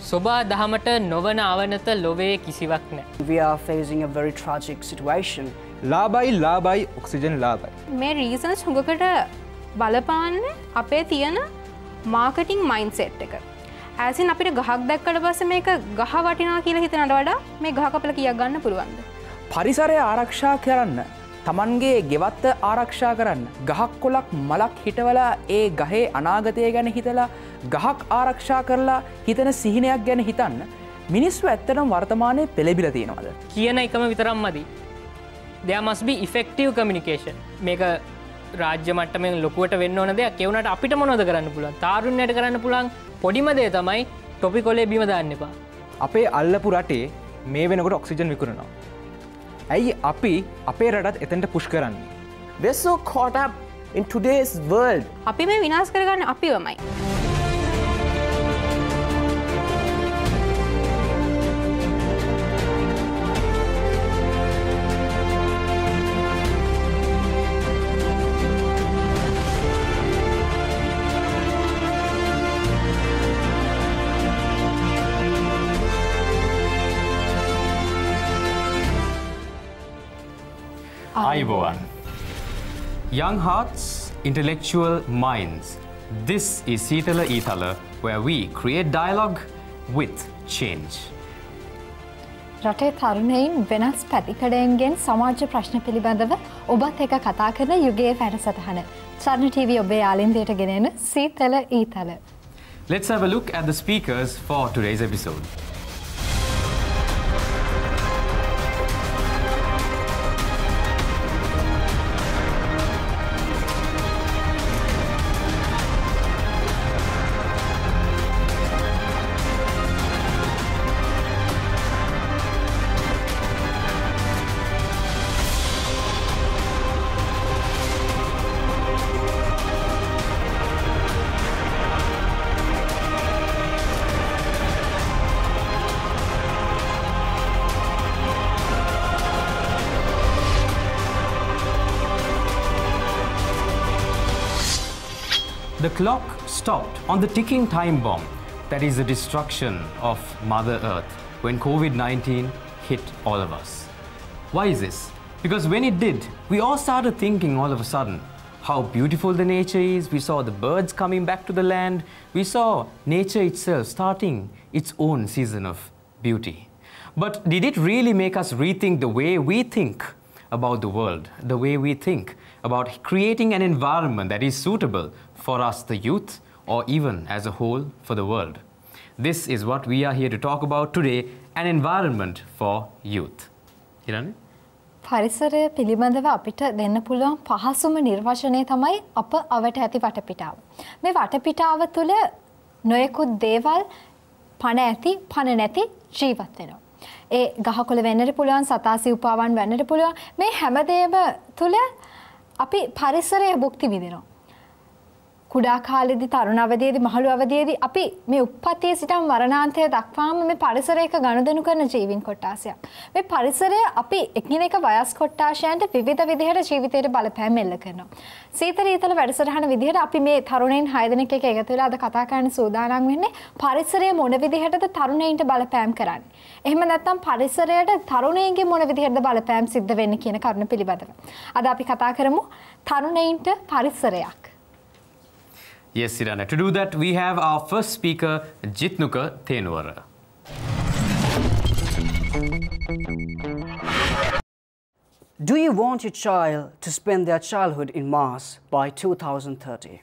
සොබා දහමට නොවන අවනත ලොවේ කිසිවක් නැහැ. We are facing a very tragic situation. ලාබයි ඔක්සිජන් ලාබයි. මේ රීසන්ස් හුඟකට බලපාන්නේ අපේ තියෙන මාකටිං මයින්ඩ්සෙට් එක. ඇසින් අපිට ගහක් දැක්කට පස්සේ මේක ගහ වටිනවා කියලා හිතනට වඩා මේ ගහ කපලා කීයක් ගන්න පුළුවන්ද? පරිසරය ආරක්ෂා කරන්න, Tamanගේ ගෙවත්ත ආරක්ෂා කරන්න, ගහක් කොළක් මලක් හිටවලා ඒ ගහේ අනාගතය ගැන හිතලා ගහක් ආරක්ෂා කරලා හිතන සිහිනයක් ගැන හිතන්න මිනිස්සු ඇත්තටම වර්තමානයේ පෙළඹිලා තියෙනවද? කියන එකම විතරක් මදි. There must be effective communication. මේක රාජ්‍ය මට්ටමින් ලොකුවට වෙන්න ඕන දෙයක්. ඒ වුණාට අපිට මොනවද කරන්න පුළුවන්? තාරුණ්‍යයට කරන්න පුළුවන් පොඩිම දේ තමයි ටොපි කොලේ බිම දාන්න එපා. අපේ අල්ලපු රටේ මේ වෙනකොට ඔක්සිජන් විකුණනවා. ඇයි අපි අපේ රටත් එතනට පුෂ් කරන්නේ? We're so caught up in today's world. අපි මේ විනාශ කරගන්නේ අපිවමයි. Ayubowan. Young hearts, intellectual minds. This is Seethala Eethala, where we create dialogue with change. රටේ තරුණයින් වෙනස් පැතිකඩයන්ගෙන් සමාජ ප්‍රශ්න පිළිබඳව ඔබත් එක්ක කතා කරන යුගයේ වැඩසටහන. Charana TV ඔබේ යාළුන්ට ගෙනෙන Seethala Eethala. Let's have a look at the speakers for today's episode. The clock stopped on the ticking time bomb that is the destruction of Mother Earth when COVID-19 hit all of us. Why is this? Because when it did, we all started thinking all of a sudden how beautiful the nature is. We saw the birds coming back to the land. We saw nature itself starting its own season of beauty. But did it really make us rethink the way we think about the world, the way we think about creating an environment that is suitable for us, the youth, or even as a whole for the world? This is what we are here to talk about today, an environment for youth. Hirani? පරිසරය පිළිබඳව අපිට දෙන්න පුළුවන් පහසුම නිර්වචනය තමයි අප අවට ඇති වටපිටාව. මේ වටපිටාව තුළ නොයෙකුත් දේවල් පණ ඇති පණ නැති ජීවත් වෙනවා. ඒ ගහකොළ වෙන්නට පුළුවන්, සතා සිව්පාවන් වෙන්නට පුළුවන්. මේ හැමදේම තුළ අපි පරිසරය භුක්ති විඳිනවා. කුඩා කාලෙදී තරුණ අවධියේදී මහලු අවධියේදී අපි මේ උප්පත්තියේ සිටම මරණාන්තය දක්වාම මේ පරිසරයක ගනුදෙනු කරන ජීවීන් කොටාසයක්. මේ පරිසරය අපි එකිනෙක වයස් කොටාශයන්ට විවිධ විදිහට ජීවිතයට බලපෑම් එල්ල කරනවා. සීතල ඊතල වැඩසටහන විදිහට අපි මේ තරුණයින් 6 දෙනෙක් එක්ක එකතු වෙලා අද කතා කරන්න සූදානම් වෙන්නේ පරිසරය මොන විදිහටද තරුණයින්ට බලපෑම් කරන්නේ. එහෙම නැත්නම් පරිසරයට තරුණයින්ගේ මොන විදිහටද බලපෑම් සිද්ධ වෙන්නේ කියන කරුණ පිළිබඳව. අද අපි කතා කරමු තරුණයින්ට පරිසරයක්. Yes, Sirana. To do that, we have our first speaker, Jitnuka Thenuwara. Do you want your child to spend their childhood in Mars by 2030?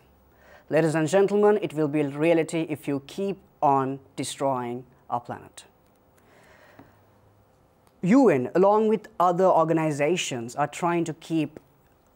Ladies and gentlemen, it will be a reality if you keep on destroying our planet. UN, along with other organizations, are trying to keep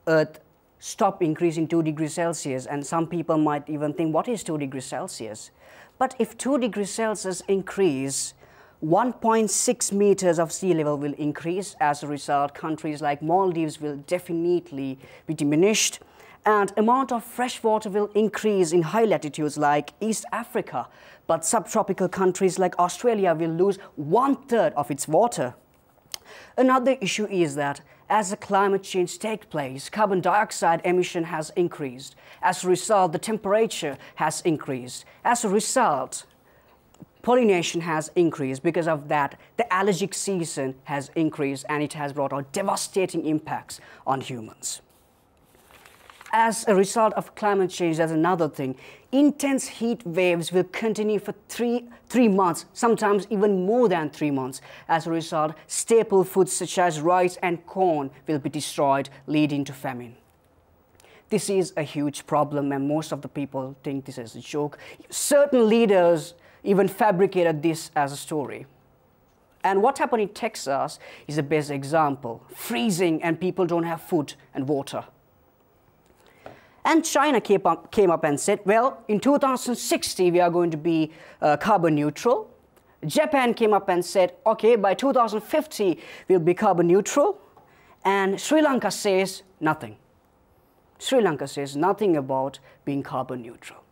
Earth stop increasing 2 degrees Celsius, and some people might even think, what is 2 degrees Celsius? But if 2 degrees Celsius increase, 1.6 meters of sea level will increase. As a result, countries like Maldives will definitely be diminished, and amount of fresh water will increase in high latitudes like East Africa, but subtropical countries like Australia will lose 1/3 of its water. Another issue is that as the climate change takes place, carbon dioxide emission has increased. As a result, the temperature has increased. As a result, pollination has increased. Because of that, the allergic season has increased, and it has brought out devastating impacts on humans. As a result of climate change, there's another thing. Intense heat waves will continue for three months, sometimes even more than 3 months. As a result, staple foods such as rice and corn will be destroyed, leading to famine. This is a huge problem, and most of the people think this is a joke. Certain leaders even fabricated this as a story. And what happened in Texas is the best example. Freezing, and people don't have food and water. And China came up and said, well, in 2060, we are going to be carbon neutral. Japan came up and said, okay, by 2050, we'll be carbon neutral. And Sri Lanka says nothing. Sri Lanka says nothing about being carbon neutral.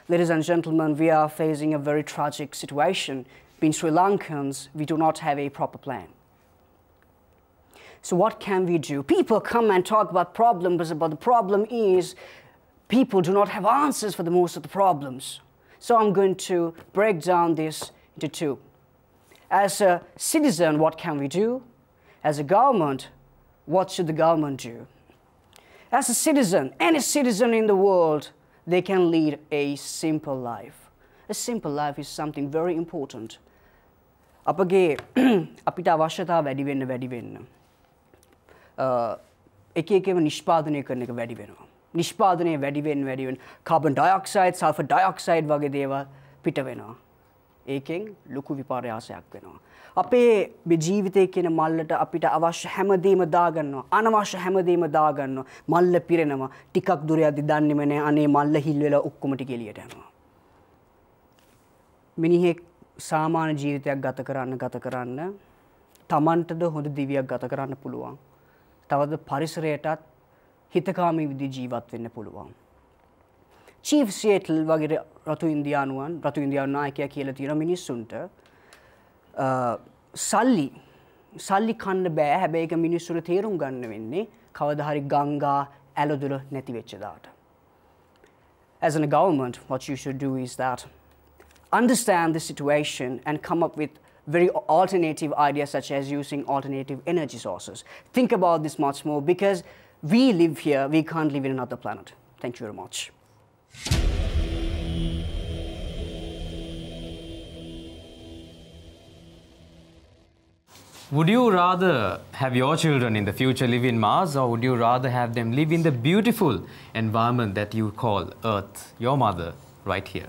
Ladies and gentlemen, we are facing a very tragic situation. Being Sri Lankans, we do not have a proper plan. So what can we do? People come and talk about problems, but the problem is people do not have answers for the most of the problems. So I'm going to break down this into two. As a citizen, what can we do? As a government, what should the government do? As a citizen, any citizen in the world, they can lead a simple life. A simple life is something very important. අපගේ අපිට අවශ්‍යතාව වැඩි වෙන්න එක එකම නිෂ්පාදනය කරන එක වැඩි වෙනවා. නිෂ්පාදනය වැඩි වෙන්න කාබන් ඩයොක්සයිඩ්, සල්ෆර් ඩයොක්සයිඩ් වගේ දේවල් පිට වෙනවා. ඒකෙන් ලොකු විපර්යාසයක් වෙනවා. අපේ ජීවිතයේ කියන මල්ලට අපිට අවශ්‍ය හැමදේම දාගන්නවා. අනවශ්‍ය හැමදේම දාගන්නවා. මල්ල පිරෙනවා. ටිකක් දුර යද්දි දන්නේම නැහැ. අනේ මල්ල හිල් වෙලා ඔක්කොම ටික එළියට යනවා. මිනිහෙක් සාමාන්‍ය ජීවිතයක් ගත කරන්න තමන්ටද හොඳ දිවියක් ගත කරන්න පුළුවන්. තවද පරිසරයටත් හිතකාමී විදිහේ ජීවත් වෙන්න පුළුවන්. චීෆ් සියටල් වගේ රතු ඉන්දියානු නායකයා කියලා තියෙන මිනිස්සුන්ට සල්ලි කන්න බෑ. හැබැයි ඒක මිනිස්සුන්ට තේරුම් ගන්න වෙන්නේ කවදා හරි ගංගා ඇලදොල නැති වෙච්ච දාට. As in a government, what you should do is that understand the situation and come up with very alternative ideas, such as using alternative energy sources. Think about this much more, because we live here, we can't live in another planet. Thank you very much. Would you rather have your children in the future live in Mars, or would you rather have them live in the beautiful environment that you call Earth, your mother, right here?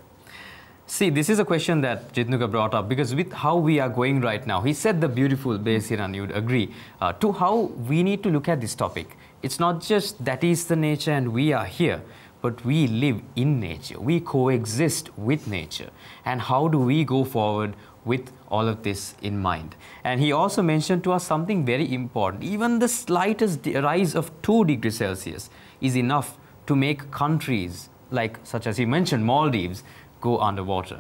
See, this is a question that Jitnuka brought up, because with how we are going right now, he said the beautiful base here, and you'd agree, to how we need to look at this topic. It's not just that is the nature and we are here, but we live in nature. We coexist with nature. And how do we go forward with all of this in mind? And he also mentioned to us something very important. Even the slightest rise of 2 degrees Celsius is enough to make countries like, such as he mentioned, Maldives, go underwater,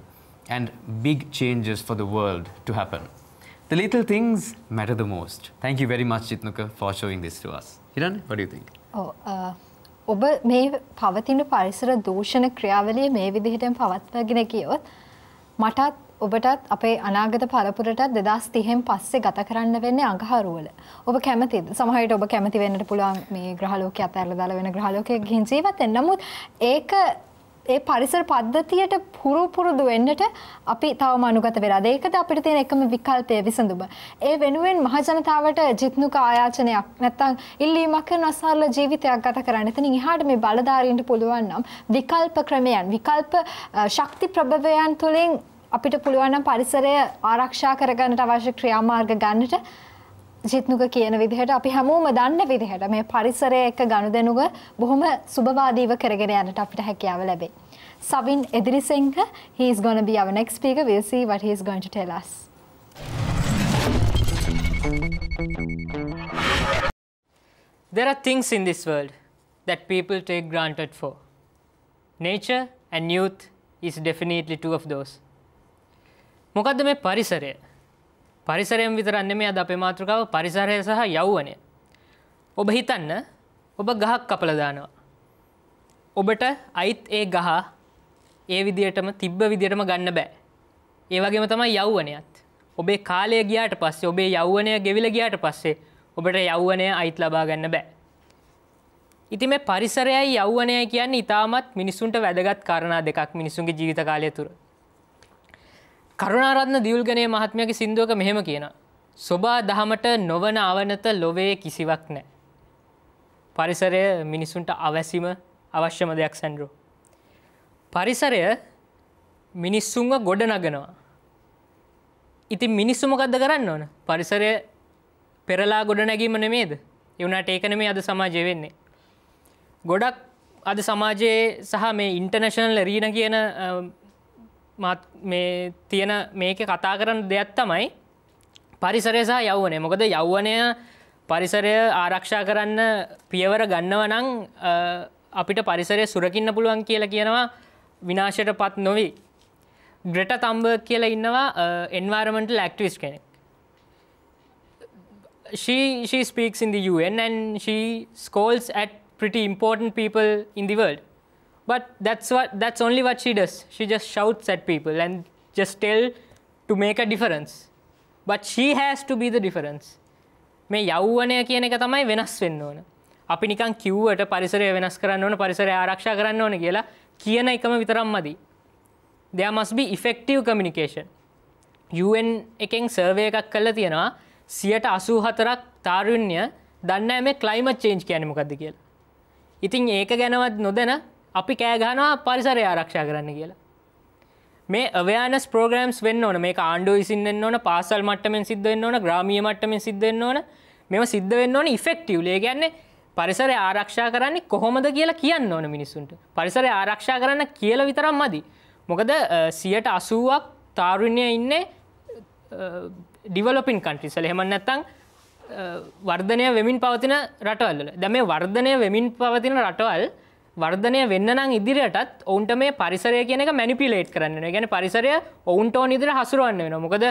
and big changes for the world to happen. The little things matter the most. Thank you very much, Jitnuka, for showing this to us. Hiran, what do you think? ඔබ මේ පවතින පරිසර දූෂණ ක්‍රියාවලිය මේ විදිහටම පවත්වාගෙන ගියොත් මටත් ඔබටත් අපේ අනාගත පරපුරටත් 2030න් පස්සේ ගත කරන්න වෙන්නේ අඟහරුවල. ඔබ කැමතිද? සමහර විට ඔබ කැමති වෙන්නට පුළුවන් මේ ග්‍රහලෝකයේ අතහැරලා දාලා වෙන ග්‍රහලෝකයක ගිහින් ජීවත් වෙන්න. නමුත් ඒක ඒ පරිසර පද්ධතියට පුරුදු වෙන්නට අපි තවම අනුගත වෙලා. ඒකද අපිට තියෙන එකම විකල්පය විසඳුම. ඒ වෙනුවෙන් මහ ජනතාවට ජිත්නුක ආයාචනයක් නැත්නම් ඉල්ලීමක් කරන අසරල ජීවිතයක් ගත කරන්න. එතනින් එහාට මේ බලධාරීන්ට පුළුවන් නම් විකල්ප ක්‍රමයන්, විකල්ප ශක්ති ප්‍රභවයන් තුළින් අපිට පුළුවන් නම් පරිසරය ආරක්ෂා කරගන්නට අවශ්‍ය ක්‍රියාමාර්ග ගන්නට ජිත්නුක කියන විදිහට අපි හැමෝම දන්න විදිහට මේ පරිසරය එක්ක ගනුදෙනුව බොහොම සුබවාදීව කරගෙන යන්නට අපිට හැකියාව ලැබේ. Savin Edirisenghe, he is going to be our next speaker. We'll see what he is going to tell us. There are things in this world that people take granted for. Nature and youth is definitely 2 of those. මොකද්ද මේ පරිසරය? පරිසරයෙන් විතරක් නෙමෙයි අද අපේ මාතෘකාව පරිසරය සහ යෞවනය. ඔබ හිතන්න ඔබ ගහක් කපලා දානවා. ඔබට අයිත් ඒ ගහ ඒ විදියටම තිබ්බ විදියටම ගන්න බෑ. ඒ වගේම තමයි යෞවනයත්. ඔබේ කාලය ගියාට පස්සේ ඔබේ යෞවනය ගෙවිලා ගියාට පස්සේ ඔබට යෞවනය අයිති ලබා ගන්න බෑ. ඉතින් මේ පරිසරයයි යෞවනයයි කියන්නේ ඊටමත් මිනිසුන්ට වැදගත් කාරණා දෙකක් මිනිසුන්ගේ ජීවිත කාලය තුර. කරුණාරත්න දියුල්ගනේ මහත්මයාගේ සින්දුවක මෙහෙම කියනවා. සෝබා දහමට නොවන අවනත ලොවේ කිසිවක් නැහැ. පරිසරය මිනිසුන්ට අවශ්‍යම දෙයක් සැන්ඩ්‍රෝ. පරිසරය මිනිස්සුන්ව ගොඩ නගනවා. ඉතින් මිනිස්සු මොකද්ද කරන්න ඕන? පරිසරය පෙරලා ගොඩ නැගීම නෙමේද? ඒ වුණාට ඒක නෙමෙයි අද සමාජයේ වෙන්නේ. ගොඩක් අද සමාජයේ සහ මේ ඉන්ටර්නැෂනල් එරීනා කියන මේ තියෙන මේකේ කතා කරන දෙයක් තමයි පරිසරය සහ යෞවනය. මොකද යෞවනය පරිසරය ආරක්ෂා කරන්න පියවර ගන්නව නම් අපිට පරිසරය සුරකින්න පුළුවන් කියලා කියනවා විනාශයටපත් නොවි. ග්‍රෙටා තම්බර්ග් කියලා ඉන්නවා environmental activist කෙනෙක්. She speaks in the UN and she scolds at pretty important people in the world. But that's only what she does. She just shouts at people and just tell to make a difference. But she has to be the difference. මේ යෞවනය කියන එක තමයි වෙනස් වෙන්න ඕන. අපි නිකන් කිව්වට පරිසරය වෙනස් කරන්න ඕන, පරිසරය ආරක්ෂා කරන්න ඕන කියලා කියන එකම විතරක් මදි. There must be effective communication. UN එකෙන් සර්වේ එකක් කරලා තියෙනවා 84%ක් තාරුණ්‍ය දන්නේ මේ climate change කියන්නේ මොකද්ද කියලා. ඉතින් ඒක ගැනවත් නොදැන අපි කෑ ගහනවා පරිසරය ආරක්ෂා කරන්න කියලා. මේ awareness programs වෙන්න ඕන. මේක ආණ්ඩුව විසින් වෙන්න ඕන, පාසල් මට්ටමින් සිද්ධ වෙන්න ඕන, ග්‍රාමීය මට්ටමින් සිද්ධ වෙන්න ඕන. මේව සිද්ධ වෙන්න ඕන effectively. ඒ කියන්නේ පරිසරය ආරක්ෂා කරන්නේ කොහොමද කියලා කියන්න ඕන මිනිස්සුන්ට. පරිසරය ආරක්ෂා කරන්න කියලා විතරක් මදි. මොකද 80%ක් තාරුණ්‍ය ඉන්නේ developing countries වල. එහෙම නැත්නම් වර්ධනය වෙමින් පවතින රටවල් වල. දැන් මේ වර්ධනය වෙමින් පවතින රටවල් වර්ධනය වෙන්න නම් ඉදිරියටත් ඔවුන්ට මේ පරිසරය කියන එක මැනිපියුලේට් කරන්න වෙනවා. ඒ කියන්නේ පරිසරය ඔවුන්ට ඕන විදිහට හසුරවන්න වෙනවා. මොකද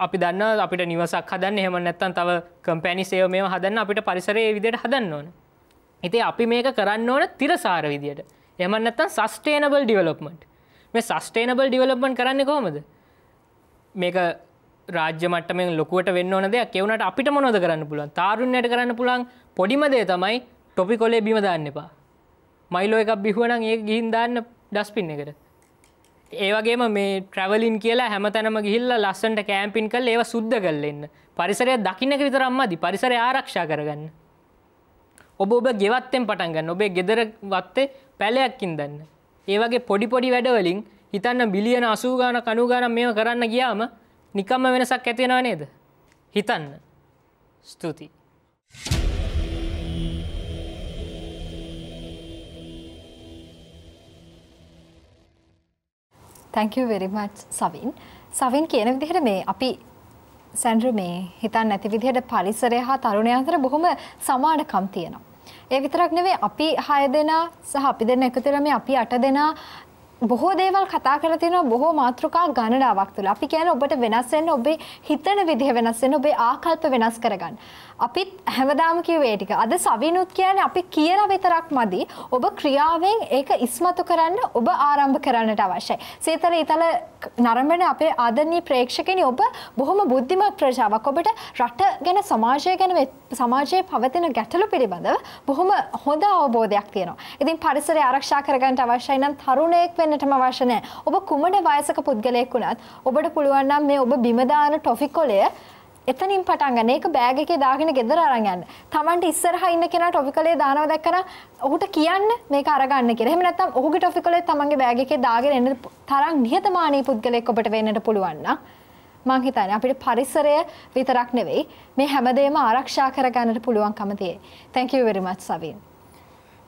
අපි දන්නවා අපිට නිවසක් හදන්න, එහෙම නැත්නම් තව කම්පැනිස් ඒව මේව හදන්න අපිට පරිසරය ඒ විදිහට හදන්න ඕන. ඉතින් අපි මේක කරන්න ඕන තිරසාර විදිහට. එහෙම නැත්නම් sustainable development. මේ sustainable development කරන්නේ කොහොමද? මේක රාජ්‍ය මට්ටමින් ලොකුවට වෙන්න ඕන දෙයක්. ඒ වුණාට අපිට මොනවද කරන්න පුළුවන්? තාරුණ්‍යයට කරන්න පුළුවන් පොඩිම දේ තමයි ටොපි කොලේ බිම දාන්න එපා. මයිලෝ එකක් බිහුවනම් ඒක ගිහින් දාන්න ඩස්බින් එකට. ඒ වගේම මේ ට්‍රැවලින් කියලා හැමතැනම ගිහිල්ලා ලස්සනට කැම්පින් කරලා ඒව සුද්ධ කරලා එන්න. පරිසරය දකින්න එක විතරක් මදි. පරිසරය ආරක්ෂා කරගන්න. ඔබ ගෙවත්තෙන් පටන් ගන්න. ඔබේ ගෙදර වත්තේ පැලයක් ඉඳන්න. ඒ වගේ පොඩි වැඩ වලින් හිතන්න බිලියන 80 ගාණක් 90 ගාණක් මේව කරන්න ගියාම නිකම්ම වෙනසක් ඇති වෙනව නේද? හිතන්න. ස්තුතියි. Thank you very much Savin. Savin කියන විදිහට මේ අපි සැන්ඩ්‍රෝ මේ හිතන්න නැති විදිහට පරිසරය හා තරුණයන් අතර බොහොම සමානකම් තියෙනවා. ඒ විතරක් නෙවෙයි අපි 6 දෙනා සහ අපි දෙන්න එකතු වෙලා මේ අපි 8 දෙනා බොහෝ දේවල් කතා කරලා තියෙනවා බොහෝ මාතෘකා ගණනාවක් තුළ. අපි කියන්නේ ඔබට වෙනස් වෙන්න, ඔබේ හිතන විදිහ වෙනස් වෙන්න, ඔබේ ආකල්ප වෙනස් කරගන්න. අපිත් හැමදාම කියුවේ ටික. අද සවිනුත් කියන්නේ අපි කියලා විතරක් මදි. ඔබ ක්‍රියාවෙන් ඒක ඉස්මතු කරන්න, ඔබ ආරම්භ කරන්නට අවශ්‍යයි. සීතල ඊතල නරඹන අපේ ආදරණීය ප්‍රේක්ෂකයනි, ඔබ බොහොම බුද්ධිමත් ප්‍රජාවක්. ඔබට රට ගැන, සමාජය ගැන, සමාජයේ පවතින ගැටලු පිළිබඳව බොහොම හොඳ අවබෝධයක් තියෙනවා. ඉතින් පරිසරය ආරක්ෂා කරගන්න අවශ්‍යයි නම් තරුණයෙක් වෙන්නටම අවශ්‍ය නැහැ. ඔබ කුමන වයසක පුද්ගලයෙක් වුණත් ඔබට පුළුවන් නම් මේ ඔබ බිම දාන ටොෆි කොලය එතනින් පටන් ගන්න. ඒක බෑග් එකේ දාගෙන ගෙදර අරන් යන්න. Tamanට ඉස්සරහා ඉන්න කෙනා ටොෆි කොලේ දානවා දැක්කම ඔහුට කියන්න මේක අරගන්න කියලා. එහෙම නැත්නම් ඔහුගේ ටොෆි කොලේ Tamanගේ බෑග් එකේ දාගෙන එන්න තරම් නිහතමානී පුද්ගලයෙක් ඔබට වෙන්නට පුළුවන් නම් මං හිතන්නේ අපිට පරිසරය විතරක් නෙවෙයි මේ හැමදේම ආරක්ෂා කරගන්නට පුළුවන්කම තියෙයි. Thank you very much Savin.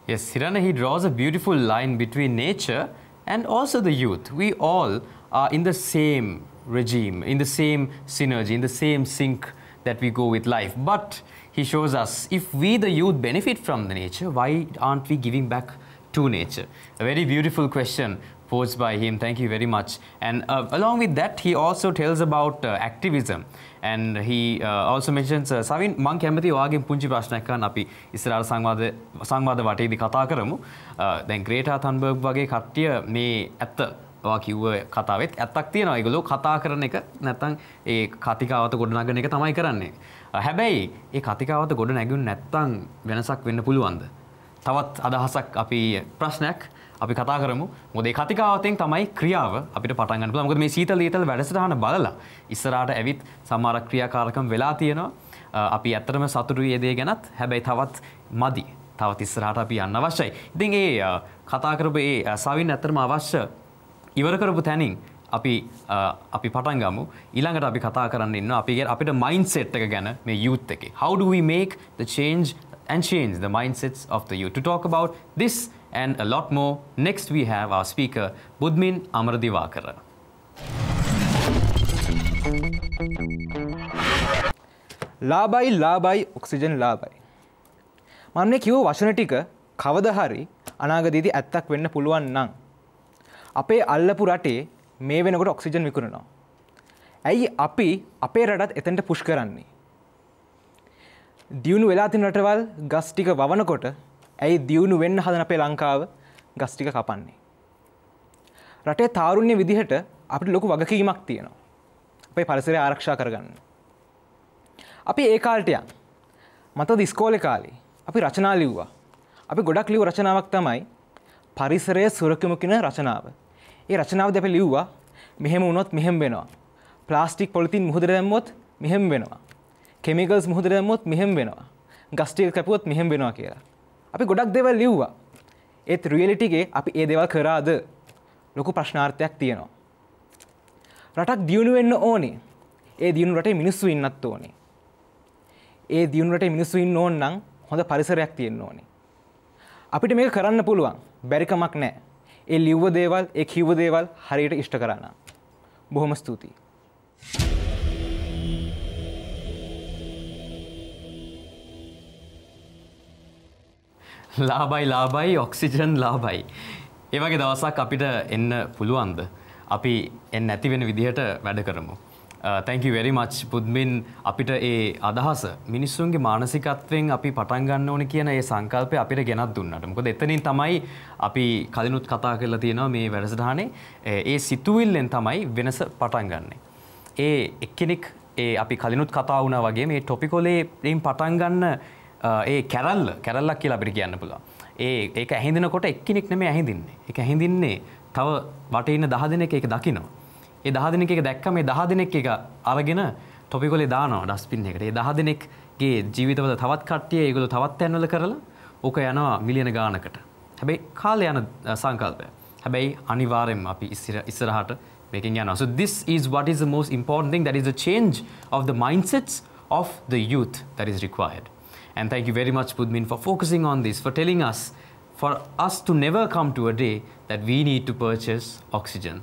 Yes, Sirana, he draws a beautiful line between nature and also the youth. We all are in the same regime, in the same synergy, in the same sync that we go with life. But he shows us if we, the youth, benefit from the nature, why aren't we giving back to nature? A very beautiful question posed by him. Thank you very much. And along with that, he also tells about activism. And he also mentions, Savin, මං කැමති ඔයාගෙන් පුංචි ප්‍රශ්නයක් කරන්න අපි ඉස්සරහට සංවාද වටේදී කතා කරමු. දැන් ග්‍රේටා තන්බර්ග් වගේ කට්ටිය මේ ඇත්ත ඔයා කිව්ව කතාවෙත් ඇත්තක් තියෙනවා. ඒගොල්ලෝ කතා කරන එක නැත්නම් ඒ කතිකාවත ගොඩනගන එක තමයි කරන්නේ. හැබැයි ඒ කතිකාවත ගොඩ නැගුණ නැත්නම් වෙනසක් වෙන්න පුළුවන්ද? තවත් අදහසක් අපි ප්‍රශ්නයක් අපි කතා කරමු. මොකද මේ කතිකාවතෙන් තමයි ක්‍රියාව අපිට පටන් ගන්න පුළුවන්. මොකද මේ සීතල ඊතල වැඩසටහන බලලා ඉස්සරහට ඇවිත් සමහර ක්‍රියාකාරකම් වෙලා තියෙනවා. අපි ඇත්තටම සතුටුයි ඒ දේ ගැනත්. හැබැයි තවත් මදි. තවත් ඉස්සරහට අපි යන්න අවශ්‍යයි. ඉතින් ඒ කතා කරපු ඒ සවින් ඇත්තටම අවශ්‍ය ඉවර කරපු තැනින් අපි පටන් ගමු. ඊළඟට අපි කතා කරන්න ඉන්නවා අපිට මයින්ඩ්සෙට් එක ගැන මේ youth එකේ. How do we make the change the mindsets of the youth? To talk about this and a lot more, next we have our speaker Budmin Amaradivakara. ලාබයි ඔක්සිජන් ලාබයි. මම මේ කිව්ව වචන ටික කවදා හරි අනාගතයේදී ඇත්තක් වෙන්න පුළුවන් නම් අපේ අල්ලපු රටේ මේ වෙනකොට ඔක්සිජන් විකුණනවා. ඇයි අපි අපේ රටත් එතනට පුෂ් කරන්නේ? දියුණු වෙලා තියෙන රටවල් ගස් ටික වවනකොට ඇයි දියුණු වෙන්න හදන අපේ ලංකාව ගස් ටික කපන්නේ? රටේ තාරුණ්‍ය විදිහට අපිට ලොකු වගකීමක් තියෙනවා. අපේ පරිසරය ආරක්ෂා කරගන්න. අපි ඒ කාලට යන් මතද ඉස්කෝලේ කාලේ අපි රචනා ලිව්වා. අපි ගොඩක් ලිව්ව රචනාවක් තමයි පරිසරය සුරකිමු කියන රචනාව. ඒ රචනාවදී අපි ලිව්වා මෙහෙම වුණොත් මෙහෙම වෙනවා. ප්ලාස්ටික් පොලිතින් මුහුදට දැම්මොත් මෙහෙම වෙනවා. කෙමිකල්ස් මුහුදට දැම්මොත් මෙහෙම වෙනවා. ගස් ටික කැපුවොත් මෙහෙම වෙනවා කියලා. අපි ගොඩක් දේවල් ලිව්වා. ඒත් රියැලිටි එකේ අපි ඒ දේවල් කරාද? ලොකු ප්‍රශ්නාර්ථයක් තියෙනවා. රටක් දියුණු වෙන්න ඕනේ. ඒ දියුණු රටේ මිනිස්සු ඉන්නත් ඕනේ. ඒ දියුණු රටේ මිනිස්සු ඉන්න ඕන නම් හොඳ පරිසරයක් තියෙන්න ඕනේ. අපිට මේක කරන්න පුළුවන්. බැරි කමක් නැහැ. ඒ ලිව්ව දේවල්, ඒ කිව්ව දේවල් හරියට ඉෂ්ට කරා නම්. බොහොම ස්තුතියි. ලාබයි ඔක්සිජන් ලාබයි. ඒ වගේ දවසක් අපිට එන්න පුළුවන්ද? අපි එන්න නැති වෙන විදිහට වැඩ කරමු. Thank you very much පුද්මින් අපිට ඒ අදහස මිනිස්සුන්ගේ මානසිකත්වයෙන් අපි පටන් ගන්න ඕනේ කියන ඒ සංකල්පය අපිට ගෙනත් දුන්නාට. මොකද එතනින් තමයි අපි කලිනුත් කතා කරලා තියෙනවා මේ වැඩසටහනේ ඒ සිතුවිල්ලෙන් තමයි වෙනස පටන් ගන්නෙ. ඒ එක්කෙනෙක් ඒ අපි කලිනුත් කතා වුණා වගේ මේ ටොපිකොලේෙන් පටන් ගන්න ඒ කැරල්ලක් කියලා අපිට කියන්න පුළුවන්. ඒක ඇහිඳිනකොට එක්කෙනෙක් නෙමෙයි ඇහිඳින්නේ. ඒක ඇහිඳින්නේ තව වටේ ඉන්න 10 දෙනෙක් ඒක දකිනවා. ඒ 10 දෙනෙක් එක දැක්කම මේ 10 දෙනෙක් එක අරගෙන ටොපිකොලේ දානවා ඩස්බින් එකට. ඒ 10 දෙනෙක්ගේ ජීවිතවල තවත් කට්ටිය ඒගොල්ලෝ තවත් තැන්වල කරලා ඕක යනවා මිලියන ගානකට. හැබැයි කාලේ යන සංකල්පය. හැබැයි අනිවාර්යෙන්ම අපි ඉස්සරහට මේකෙන් යනවා. So this is what is the most important thing, that is the change of the mindsets of the youth that is required. And thank you very much Pudmin for focusing on this, for telling us, for us to never come to a day that we need to purchase oxygen.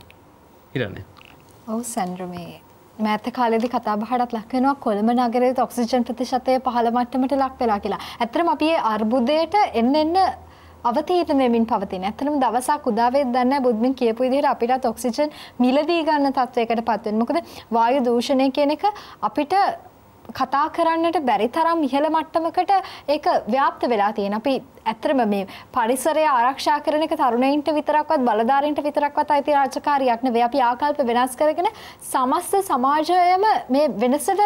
හිරන්නේ. ඔව් Sandra, මේ මෑත කාලේදී කතා බහටත් ලක් වෙනවා කොළඹ නගරයේ oxygen ප්‍රතිශතය පහළ මට්ටමට ලක් වෙලා කියලා. ඇත්තටම අපි මේ අර්බුදයට එන්න අවතීර්ණ වෙමින් පවතින. ඇත්තටම දවසක් උදාවෙත් දන්නේ බුද්මින් කියපු විදිහට අපිටත් ඔක්සිජන් මිලදී ගන්න තත්වයකටපත් වෙන්න. මොකද වායු දූෂණය කියන එක අපිට කතා කරන්නට බැරි තරම් ඉහළ මට්ටමකට ඒක ව්‍යාප්ත වෙලා තියෙන. අපි ඇත්තටම මේ පරිසරය ආරක්ෂා කරන එක තරුණයින්ට විතරක්වත් බලධාරීන්ට විතරක්වත් අයිති රාජකාරියක් නෙවෙයි. අපි ආකල්ප වෙනස් කරගෙන සමස්ත සමාජයම මේ වෙනසට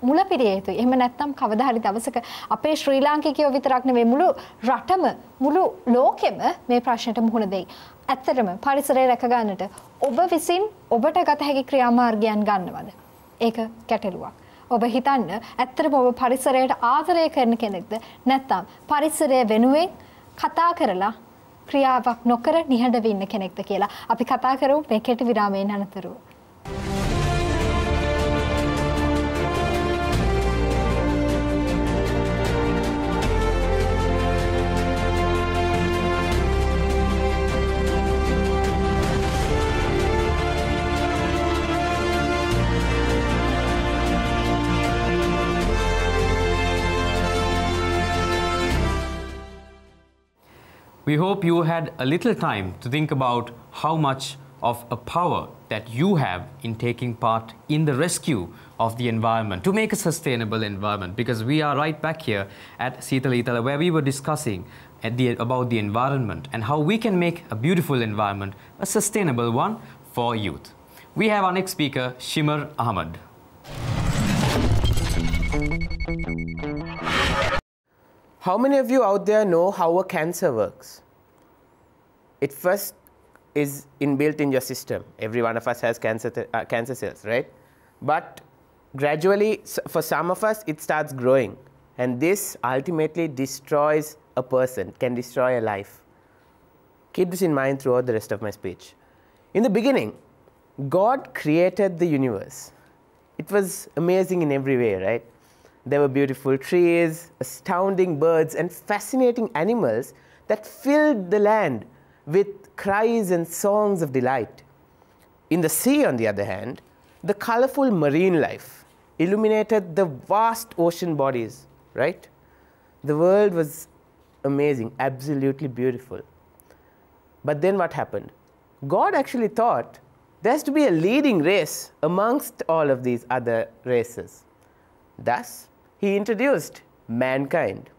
මුල පිරිය යුතුයි. එහෙම නැත්නම් කවදා හරි දවසක අපේ ශ්‍රී ලාංකිකයෝ විතරක් නෙවෙයි මුළු රටම මුළු ලෝකෙම මේ ප්‍රශ්නට මුහුණ දෙයි. ඇත්තටම පරිසරය රැක ගන්නට ඔබ විසින් ඔබට ගත හැකි ක්‍රියාමාර්ගයන් ගන්නවද? ඒක ගැටලුවක්. ඔබ හිතන්න ඇත්තටම ඔබ පරිසරයට ආදරය කරන කෙනෙක්ද නැත්නම් පරිසරය වෙනුවෙන් කතා කරලා ක්‍රියාවක් නොකර නිහඬව ඉන්න කෙනෙක්ද කියලා අපි කතා කරමු මේ කෙටි විරාමයෙන් අනතුරුව. We hope you had a little time to think about how much of a power that you have in taking part in the rescue of the environment, to make a sustainable environment, because we are right back here at Seethala Eethala where we were discussing about the environment and how we can make a beautiful environment a sustainable one for youth. We have our next speaker, Shimar Ahmed. How many of you out there know how a cancer works? It first is inbuilt in your system. Every one of us has cancer cells, right? But gradually, for some of us, it starts growing. And this ultimately destroys a person, can destroy a life. Keep this in mind throughout the rest of my speech. In the beginning, God created the universe. It was amazing in every way, right? There were beautiful trees, astounding birds, and fascinating animals that filled the land with cries and songs of delight. In the sea, on the other hand, the colorful marine life illuminated the vast ocean bodies, right? The world was amazing, absolutely beautiful. But then what happened? God actually thought there has to be a leading race amongst all of these other races. Thus, he introduced mankind.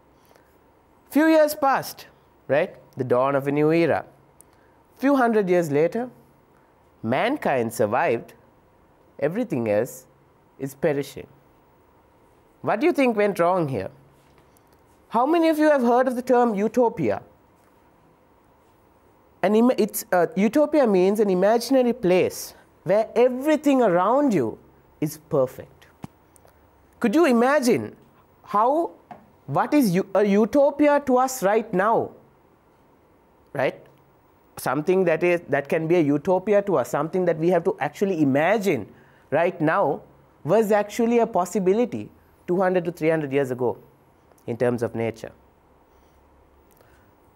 Few years passed, right? The dawn of a new era. Few hundred years later, mankind survived. Everything else is perishing. What do you think went wrong here? How many of you have heard of the term utopia? Utopia means an imaginary place where everything around you is perfect. Could you imagine what is a utopia to us right now? Right? Something that can be a utopia to us, something that we have to actually imagine right now, was actually a possibility 200 to 300 years ago in terms of nature.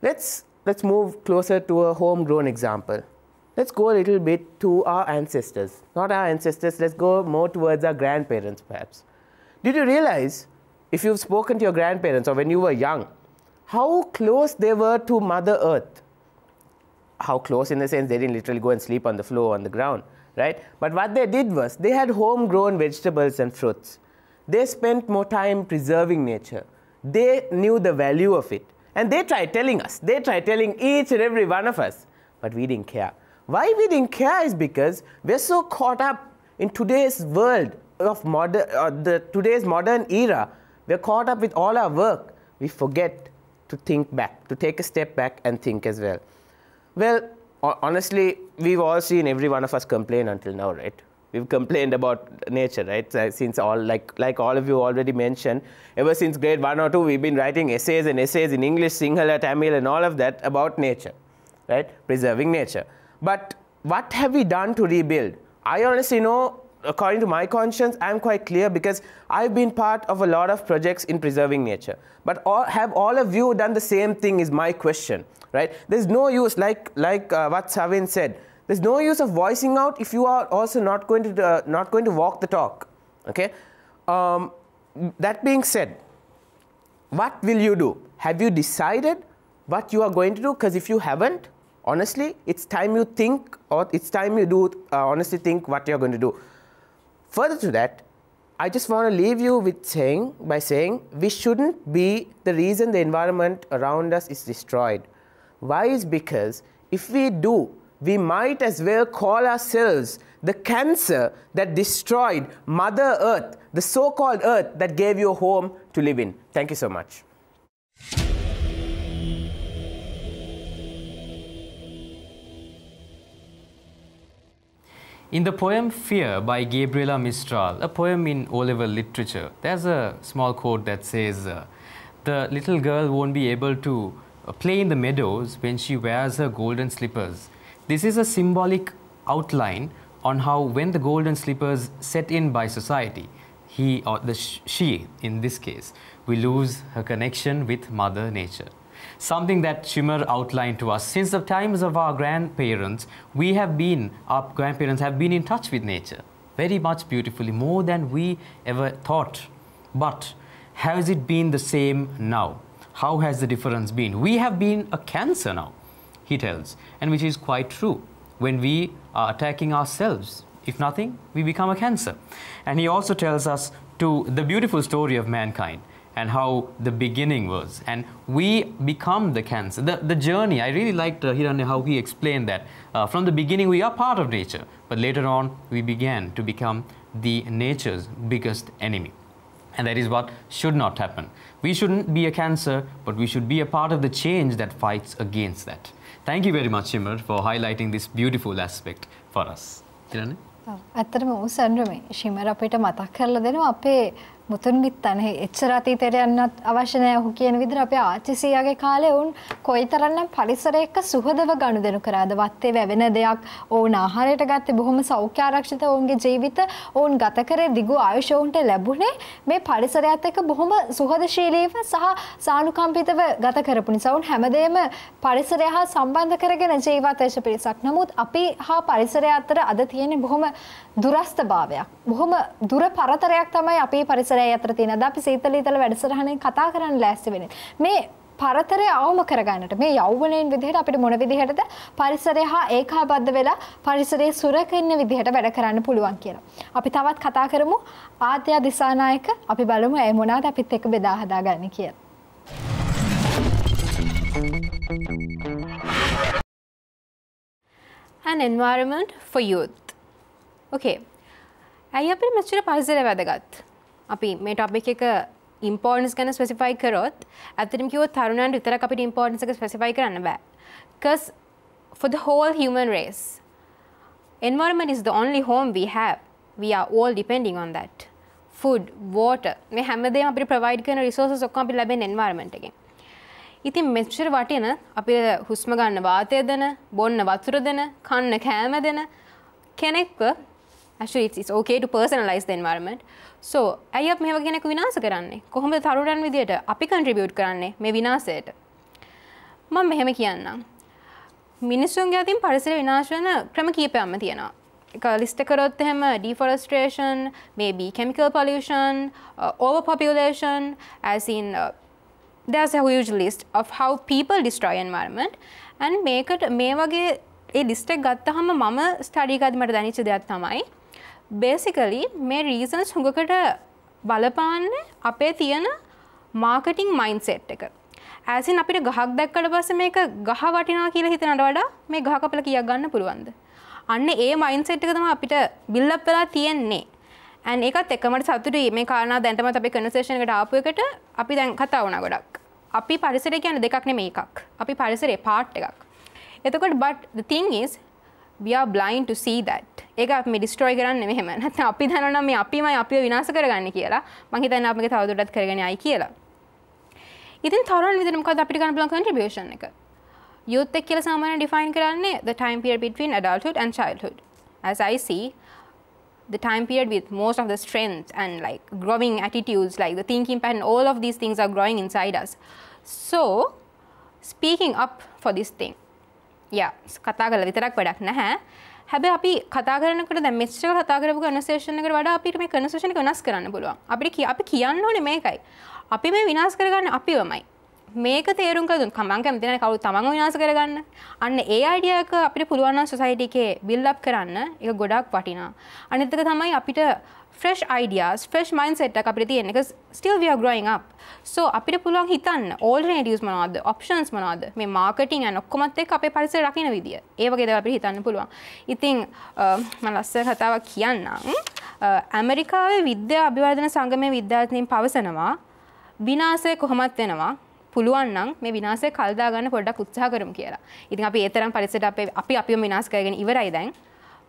Let's move closer to a homegrown example. Let's go a little bit to our ancestors. Not our ancestors, let's go more towards our grandparents perhaps. Did you realize, if you've spoken to your grandparents or when you were young, how close they were to Mother Earth? How close in the sense they didn't literally go and sleep on the floor on the ground, right? But what they did was they had homegrown vegetables and fruits. They spent more time preserving nature. They knew the value of it. And they tried telling us, they tried telling each and every one of us, but we didn't care. Why we didn't care is because we're so caught up in today's world of today's modern era. We're caught up with all our work. We forget to think back, to take a step back and think as well. Well, honestly, we've all seen every one of us complain until now, right? We've complained about nature, right? Since like all of you already mentioned, ever since grade 1 or 2, we've been writing essays and essays in English, Sinhala, Tamil, and all of that about nature, right? Preserving nature. But what have we done to rebuild? I honestly know, according to my conscience, I'm quite clear because I've been part of a lot of projects in preserving nature. But have all of you done the same thing is my question, right? There's no use, like what Savin said, there's no use of voicing out if you are also not going to walk the talk, okay? That being said, what will you do? Have you decided what you are going to do? Because if you haven't, honestly, it's time you think, or it's time you do honestly think what you're going to do. Further to that, I just want to leave you with by saying we shouldn't be the reason the environment around us is destroyed. Why is because if we do, we might as well call ourselves the cancer that destroyed Mother Earth, the so-called Earth that gave you a home to live in. Thank you so much. In the poem Fear by Gabriela Mistral, a poem in O-level literature, there's a small quote that says, the little girl won't be able to play in the meadows when she wears her golden slippers. This is a symbolic outline on how when the golden slippers set in by society, he or she in this case will lose her connection with Mother Nature. Something that Shimar outlined to us. Since the times of our grandparents, our grandparents have been in touch with nature very much beautifully, more than we ever thought. But has it been the same now? How has the difference been? We have been a cancer now, he tells, and which is quite true. When we are attacking ourselves, if nothing, we become a cancer. And he also tells us the beautiful story of mankind and how the beginning was. And we become the cancer. The journey, I really liked Hiranya, how he explained that. From the beginning, we are part of nature, but later on, we began to become the nature's biggest enemy. And that is what should not happen. We shouldn't be a cancer, but we should be a part of the change that fights against that. Thank you very much, Shimmer, for highlighting this beautiful aspect for us. Hiranya? ඇත්තටම ඔව් සන්ඩ්‍රෝ මේ ශිමර අපිට මතක් කරලා දෙනවා අපේ මුතුන්ගිත් තනේ එච්චර අතීතයට යන්නත් අවශ්‍ය නැහැ ඔහු කියන විදිහට අපේ ආච්චිසියාගේ කාලේ වුන් කොයිතරම්නම් පරිසරය එක්ක සුහදව ගනුදෙනු කරාද වත්තේ වැවෙන දෙයක් ඕන ආහාරයට ගත්තේ බොහොම සෞඛ්‍ය ආරක්ෂිත ඔවුන්ගේ ජීවිත ඔවුන් ගත කරේ දිගු ආයුෂ ඔවුන්ට ලැබුණේ මේ පරිසරයත් එක්ක බොහොම සුහදශීලීව සහ සානුකම්පිතව ගත කරපු නිසා ඔවුන් හැමදේම පරිසරය හා සම්බන්ධ කරගෙන ජීවත් වෙච්ච පිරිසක්. නමුත් අපි හා පරිසරය අතර අද තියෙන බොහොම දුරස්ථභාවයක්. බොහොම දුර පරතරයක් තමයි අපේ පරිසරය අතර තියෙන. අද අපි සීතල ඊතල වැඩසටහනෙන් කතා කරන්න ලෑස්ති වෙන්නේ. මේ පරතරය අවම කරගන්නට මේ යෞවනයන් විදිහට අපිට මොන විදිහටද පරිසරය හා ඒකාබද්ධ වෙලා පරිසරයේ සුරකින්න විදිහට වැඩ කරන්න පුළුවන් කියලා. අපි තවත් කතා කරමු ආද්‍ය දිසානායක අපි බලමු ඒ මොනවාද අපිත් එක්ක බෙදා හදා ගන්න කියලා. An environment for youth. Okay. ඇයි අපිට මෙච්චර පරිසරය වැදගත්? අපි මේ ටොපික් එක importance ගැන specify කරොත් ඇත්තටම කිව්වොත් තරුණයන්ට විතරක් අපිට importance එක specify කරන්න බෑ. Because for the whole human race, environment is the only home we have. We are all depending on that. Food, water, මේ හැමදේම අපිට provide කරන resources ඔක්කොම අපිට ලැබෙන environment එකෙන්. ඉතින් මෙච්චර වටින අපිට හුස්ම ගන්න වාතය දෙන, බොන්න වතුර දෙන, කන්න කෑම දෙන කෙනෙක්ව actually it's okay to personalize the environment. So ඇයි අපි මේ වගේ කෙනෙකු විනාශ කරන්නේ? කොහොමද තරුණයන් විදියට අපි contribute කරන්නේ මේ විනාශයට? මම මෙහෙම කියන්නම්. මිනිස්සුන්ගේ අතින් පරිසර විනාශ වෙන ක්‍රම කීපයක්ම තියෙනවා. එක ලිස්ට් කරොත් එහෙම deforestation, maybe chemical pollution, overpopulation, as in there's a huge list of how people destroy environment. And මේකට මේ වගේ ඒ ලිස්ට් එක ගත්තාම මම ස්ටඩි එකදී මට දැනෙච්ච දෙයක් තමයි basically මේ reasons හුඟකට බලපාන්නේ අපේ තියෙන marketing mindset එක. as in අපිට ගහක් දැක්කට පස්සේ මේක ගහ වටිනවා කියලා හිතනට වඩා මේ ගහ කපලා කීයක් ගන්න පුළුවන්ද? අන්න ඒ mindset එක තමයි අපිට build up වෙලා තියෙන්නේ. and ඒකත් එක්කම මට සතුටුයි මේ කාරණා දැන්ටමත් අපේ conversation එකට ආපු එකට අපි දැන් කතා වුණා ගොඩක්. අපි පරිසරය කියන්නේ දෙකක් නෙමෙයි එකක්. අපි පරිසරේ part එකක්. එතකොට but the thing is we are blind to see that. ඒක අපි මේ destroy කරන්නේ මෙහෙම. නැත්නම් අපි දන්නවා මේ අපිමයි අපිව විනාශ කරගන්නේ කියලා. මං හිතන්නේ අපි මේක තවදුරටත් කරගෙන යයි කියලා. ඉතින් තරුණ විදිහට මොකද අපිට ගන්න පුළුවන් contribution එක? youth එක කියලා සාමාන්‍යයෙන් define කරන්නේ the time period between adulthood and childhood. As I see, the time period with most of the strength and like growing attitudes, like the thinking pattern, all of these things are growing inside us. So, speaking up for this thing. Yeah, කතා කරලා විතරක් වැඩක් නැහැ. හැබැයි අපි කතා කරනකොට දැන් මෙච්චර කතා කරපු conversation එකට වඩා අපිට මේ conversation එක වෙනස් කරන්න පුළුවන්. අපි කියන්න ඕනේ මේකයි. අපි මේ විනාශ කරගන්නේ අපිවමයි. මේක තේරුම් කරගන්න මම කැමති නැහැ කවුරු තමන්ව විනාශ කරගන්න. අන්න ඒ අයිඩියා එක අපිට පුළුවන් නම් සොසයිටි එකේ බිල්ඩ් අප් කරන්න ඒක ගොඩක් වටිනවා. අනිත් එක තමයි අපිට fresh ideas, fresh mindset එකක් අපිට තියෙන. because still we are growing up. So අපිට පුළුවන් හිතන්න alternatives මොනවද? options මොනවද? මේ marketing and ඔක්කොමත් එක්ක අපේ පරිසරය රකින්න විදිය. ඒ වගේ දේවල් අපිට හිතන්න පුළුවන්. ඉතින් මම ලස්සන කතාවක් කියන්නම්. ඇමරිකාවේ විද්‍යා අභිවර්ධන සංගමයේ විද්‍යාඥයින් පවසනවා විනාශය කොහොමද වෙනවා? පුළුවන් නම් මේ විනාශය කල් දාගන්න පොඩ්ඩක් උත්සාහ කරමු කියලා. ඉතින් අපි ඒ තරම් පරිසරයට අපිව විනාශ කරගෙන ඉවරයි දැන්.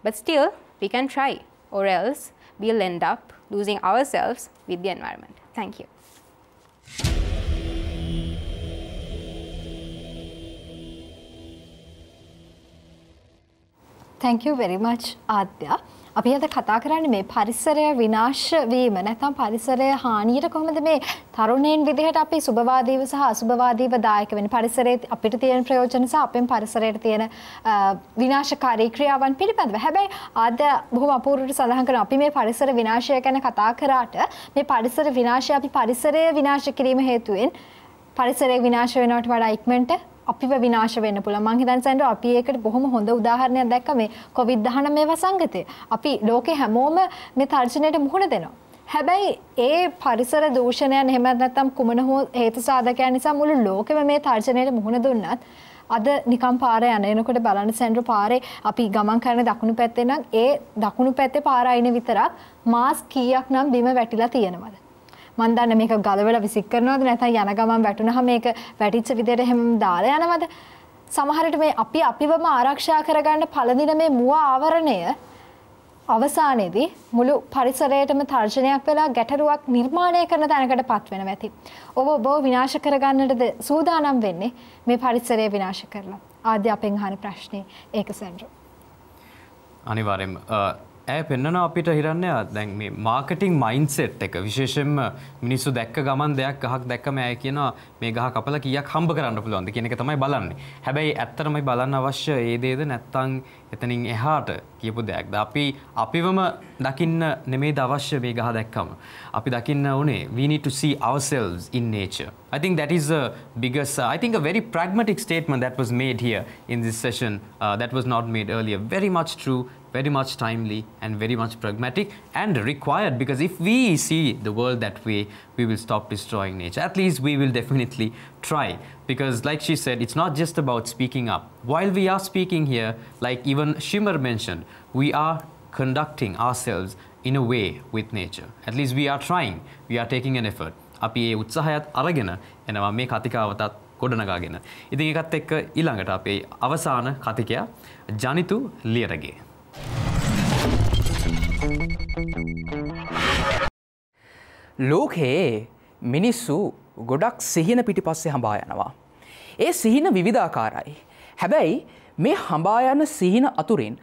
But still we can try or else we'll end up losing ourselves with the environment. Thank you. Thank you very much ආද්‍ය. අපි අද කතා කරන්නේ මේ පරිසරය විනාශ වීම නැත්නම් පරිසරය හානියට කොහොමද මේ තරුණයන් විදිහට අපි සුබවාදීව සහ අසුබවාදීව දායක වෙන්නේ පරිසරයේ අපිට තියෙන ප්‍රයෝජන සහ අපෙන් පරිසරයට තියෙන විනාශකාරී ක්‍රියාවන් පිළිබඳව. හැබැයි ආද්‍ය බොහොම අපූර්වවට සඳහන් කරනවා අපි මේ පරිසර විනාශය ගැන කතා කරාට මේ පරිසර විනාශය අපි පරිසරය විනාශ කිරීම හේතුවෙන් පරිසරය විනාශ වෙනවට වඩා ඉක්මනට අපිව විනාශ වෙන්න පුළුවන්. මං හිතන්නේ සෙන්ඩෝ අපි ඒකට බොහොම හොඳ උදාහරණයක් දැක්කා මේ COVID-19 වසංගතය. අපි ලෝකේ හැමෝම මේ තර්ජනයට මුහුණ දෙනවා. හැබැයි ඒ පරිසර දූෂණයන් එහෙම නැත්නම් කුමන හෝ හේතු සාධකයන් නිසා මුළු ලෝකෙම මේ තර්ජනයට මුහුණ දුන්නත් අද නිකම් පාරේ යන එනකොට බලන්න සෙන්ටර් පාරේ අපි ගමන් කරන දකුණු පැත්තේ නම් ඒ දකුණු පැත්තේ පාර අයින විතරක් මාස් කීයක් නම් බිම වැටිලා තියෙනවද? මන් දන්නේ මේක ගලවලා විසික් කරනවද නැත්නම් යන ගමන් වැටුනහම මේක වැටිච්ච විදිහට හැම දාලා යනවද? සමහර විට මේ අපි අපිවම ආරක්ෂා කරගන්න පළඳින මේ මුව ආවරණය අවසානයේදී මුළු පරිසරයටම තර්ජනයක් වෙලා ගැටලුවක් නිර්මාණය කරන තැනකට පත් වෙනවා ඇති. ඔබ විනාශ කරගන්නටද සූදානම් වෙන්නේ මේ පරිසරය විනාශ කරලා? ආദ്യ අපෙන් අහන ප්‍රශ්නේ ඒක සෙන්ටර්. අනිවාර්යෙන්ම ඇය පෙන්වනවා අපිට හිරන්නේ දැන් මේ මාකටිං මයින්ඩ්සෙට් එක විශේෂයෙන්ම මිනිස්සු දැක්ක ගමන් දෙයක් ගහක් දැක්කම ඇය කියනවා මේ ගහ කපලා කීයක් හම්බ කරන්න පුළුවන්ද කියන එක තමයි බලන්නේ. හැබැයි ඇත්තටමයි බලන්න අවශ්‍ය ඒ දේද නැත්නම් එතනින් එහාට කියපු දෙයක්ද අපිවම දකින්න නෙමෙයිද අවශ්‍ය මේ ගහ දැක්කම. අපි දකින්න ඕනේ we need to see ourselves in nature. I think that is the biggest I think a very pragmatic statement that was made here in this session that was not made earlier. Very much true, very much timely and very much pragmatic and required, because if we see the world that way, we will stop destroying nature. At least we will definitely try, because like she said, it's not just about speaking up. While we are speaking here, like even Shimmer mentioned, we are conducting ourselves in a way with nature. At least we are trying, we are taking an effort. අපි ඒ උත්සාහයත් අරගෙන එනවා මේ කතිකාවතත් ගොඩනගාගෙන. ඉතින් ඒකත් එක්ක ඊළඟට අපේ අවසාන කතිකයා ජනිතු ලියරගේ. ලෝකයේ මිනිස්සු ගොඩක් සිහින පිටිපස්සේ හඹා යනවා. ඒ සිහින විවිධාකාරයි. හැබැයි මේ හඹා යන සිහින අතුරින්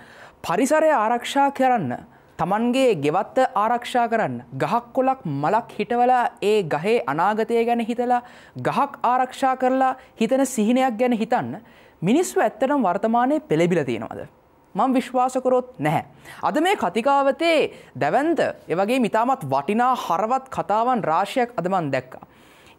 පරිසරය ආරක්ෂා කරන්න, තමන්ගේ ගෙවත්ත ආරක්ෂා කරන්න, ගහක් කොළක් මලක් හිටවලා ඒ ගහේ අනාගතය ගැන හිතලා ගහක් ආරක්ෂා කරලා හිතන සිහිනයක් ගැන හිතන්න මිනිස්සු ඇත්තටම වර්තමානයේ පෙළඹිලා තියෙනවද? මම විශ්වාස කරොත් නැහැ. අද මේ කතිකාවතේ දැවැන්ත ඒ වගේම ඉතාමත් වටිනා හරවත් කතාවන් රාශියක් අද මම දැක්කා.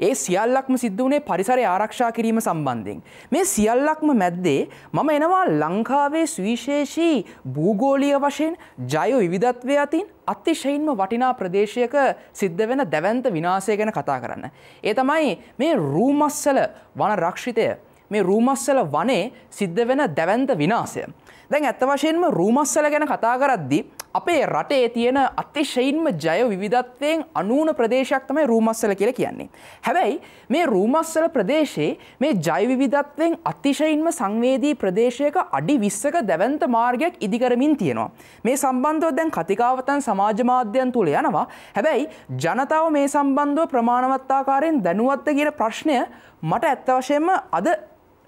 ඒ සියල්ලක්ම සිද්ධ වුණේ පරිසරය ආරක්ෂා කිරීම සම්බන්ධයෙන්. මේ සියල්ලක්ම මැද්දේ මම එනවා ලංකාවේ සුවිශේෂී භූගෝලීය වශයෙන් ජෛව විවිධත්වය අතින් අතිශයින්ම වටිනා ප්‍රදේශයක සිද්ධ වෙන දැවැන්ත විනාශය ගැන කතා කරන්න. ඒ තමයි මේ රූමස්සල වන රක්ෂිතය, මේ රූමස්සල වනේ සිද්ධ වෙන දැවැන්ත විනාශය. දැන් ඇත්ත වශයෙන්ම රූමස්සල ගැන කතා කරද්දී අපේ රටේ තියෙන අතිශයින්ම ජෛව විවිධත්වයෙන් අනූන ප්‍රදේශයක් තමයි රූමස්සල කියලා කියන්නේ. හැබැයි මේ රූමස්සල ප්‍රදේශයේ මේ ජෛව විවිධත්වයෙන් අතිශයින්ම සංවේදී ප්‍රදේශයක අඩි 20ක දැවැන්ත මාර්ගයක් ඉදි කරමින් තියෙනවා. මේ සම්බන්ධව දැන් කතිකාවතන් සමාජ මාධ්‍යයන් තුල යනවා. හැබැයි ජනතාව මේ සම්බන්ධව ප්‍රමාණවත් ආකාරයෙන් දැනුවත්ද කියන ප්‍රශ්නය මට ඇත්ත වශයෙන්ම අද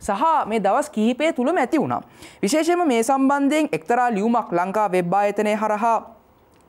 සහ මේ දවස් කිහිපය තුලම ඇති වුණා. විශේෂයෙන්ම මේ සම්බන්ධයෙන් එක්තරා ලියුමක් ලංකා වෙබ් ආයතනයේ හරහා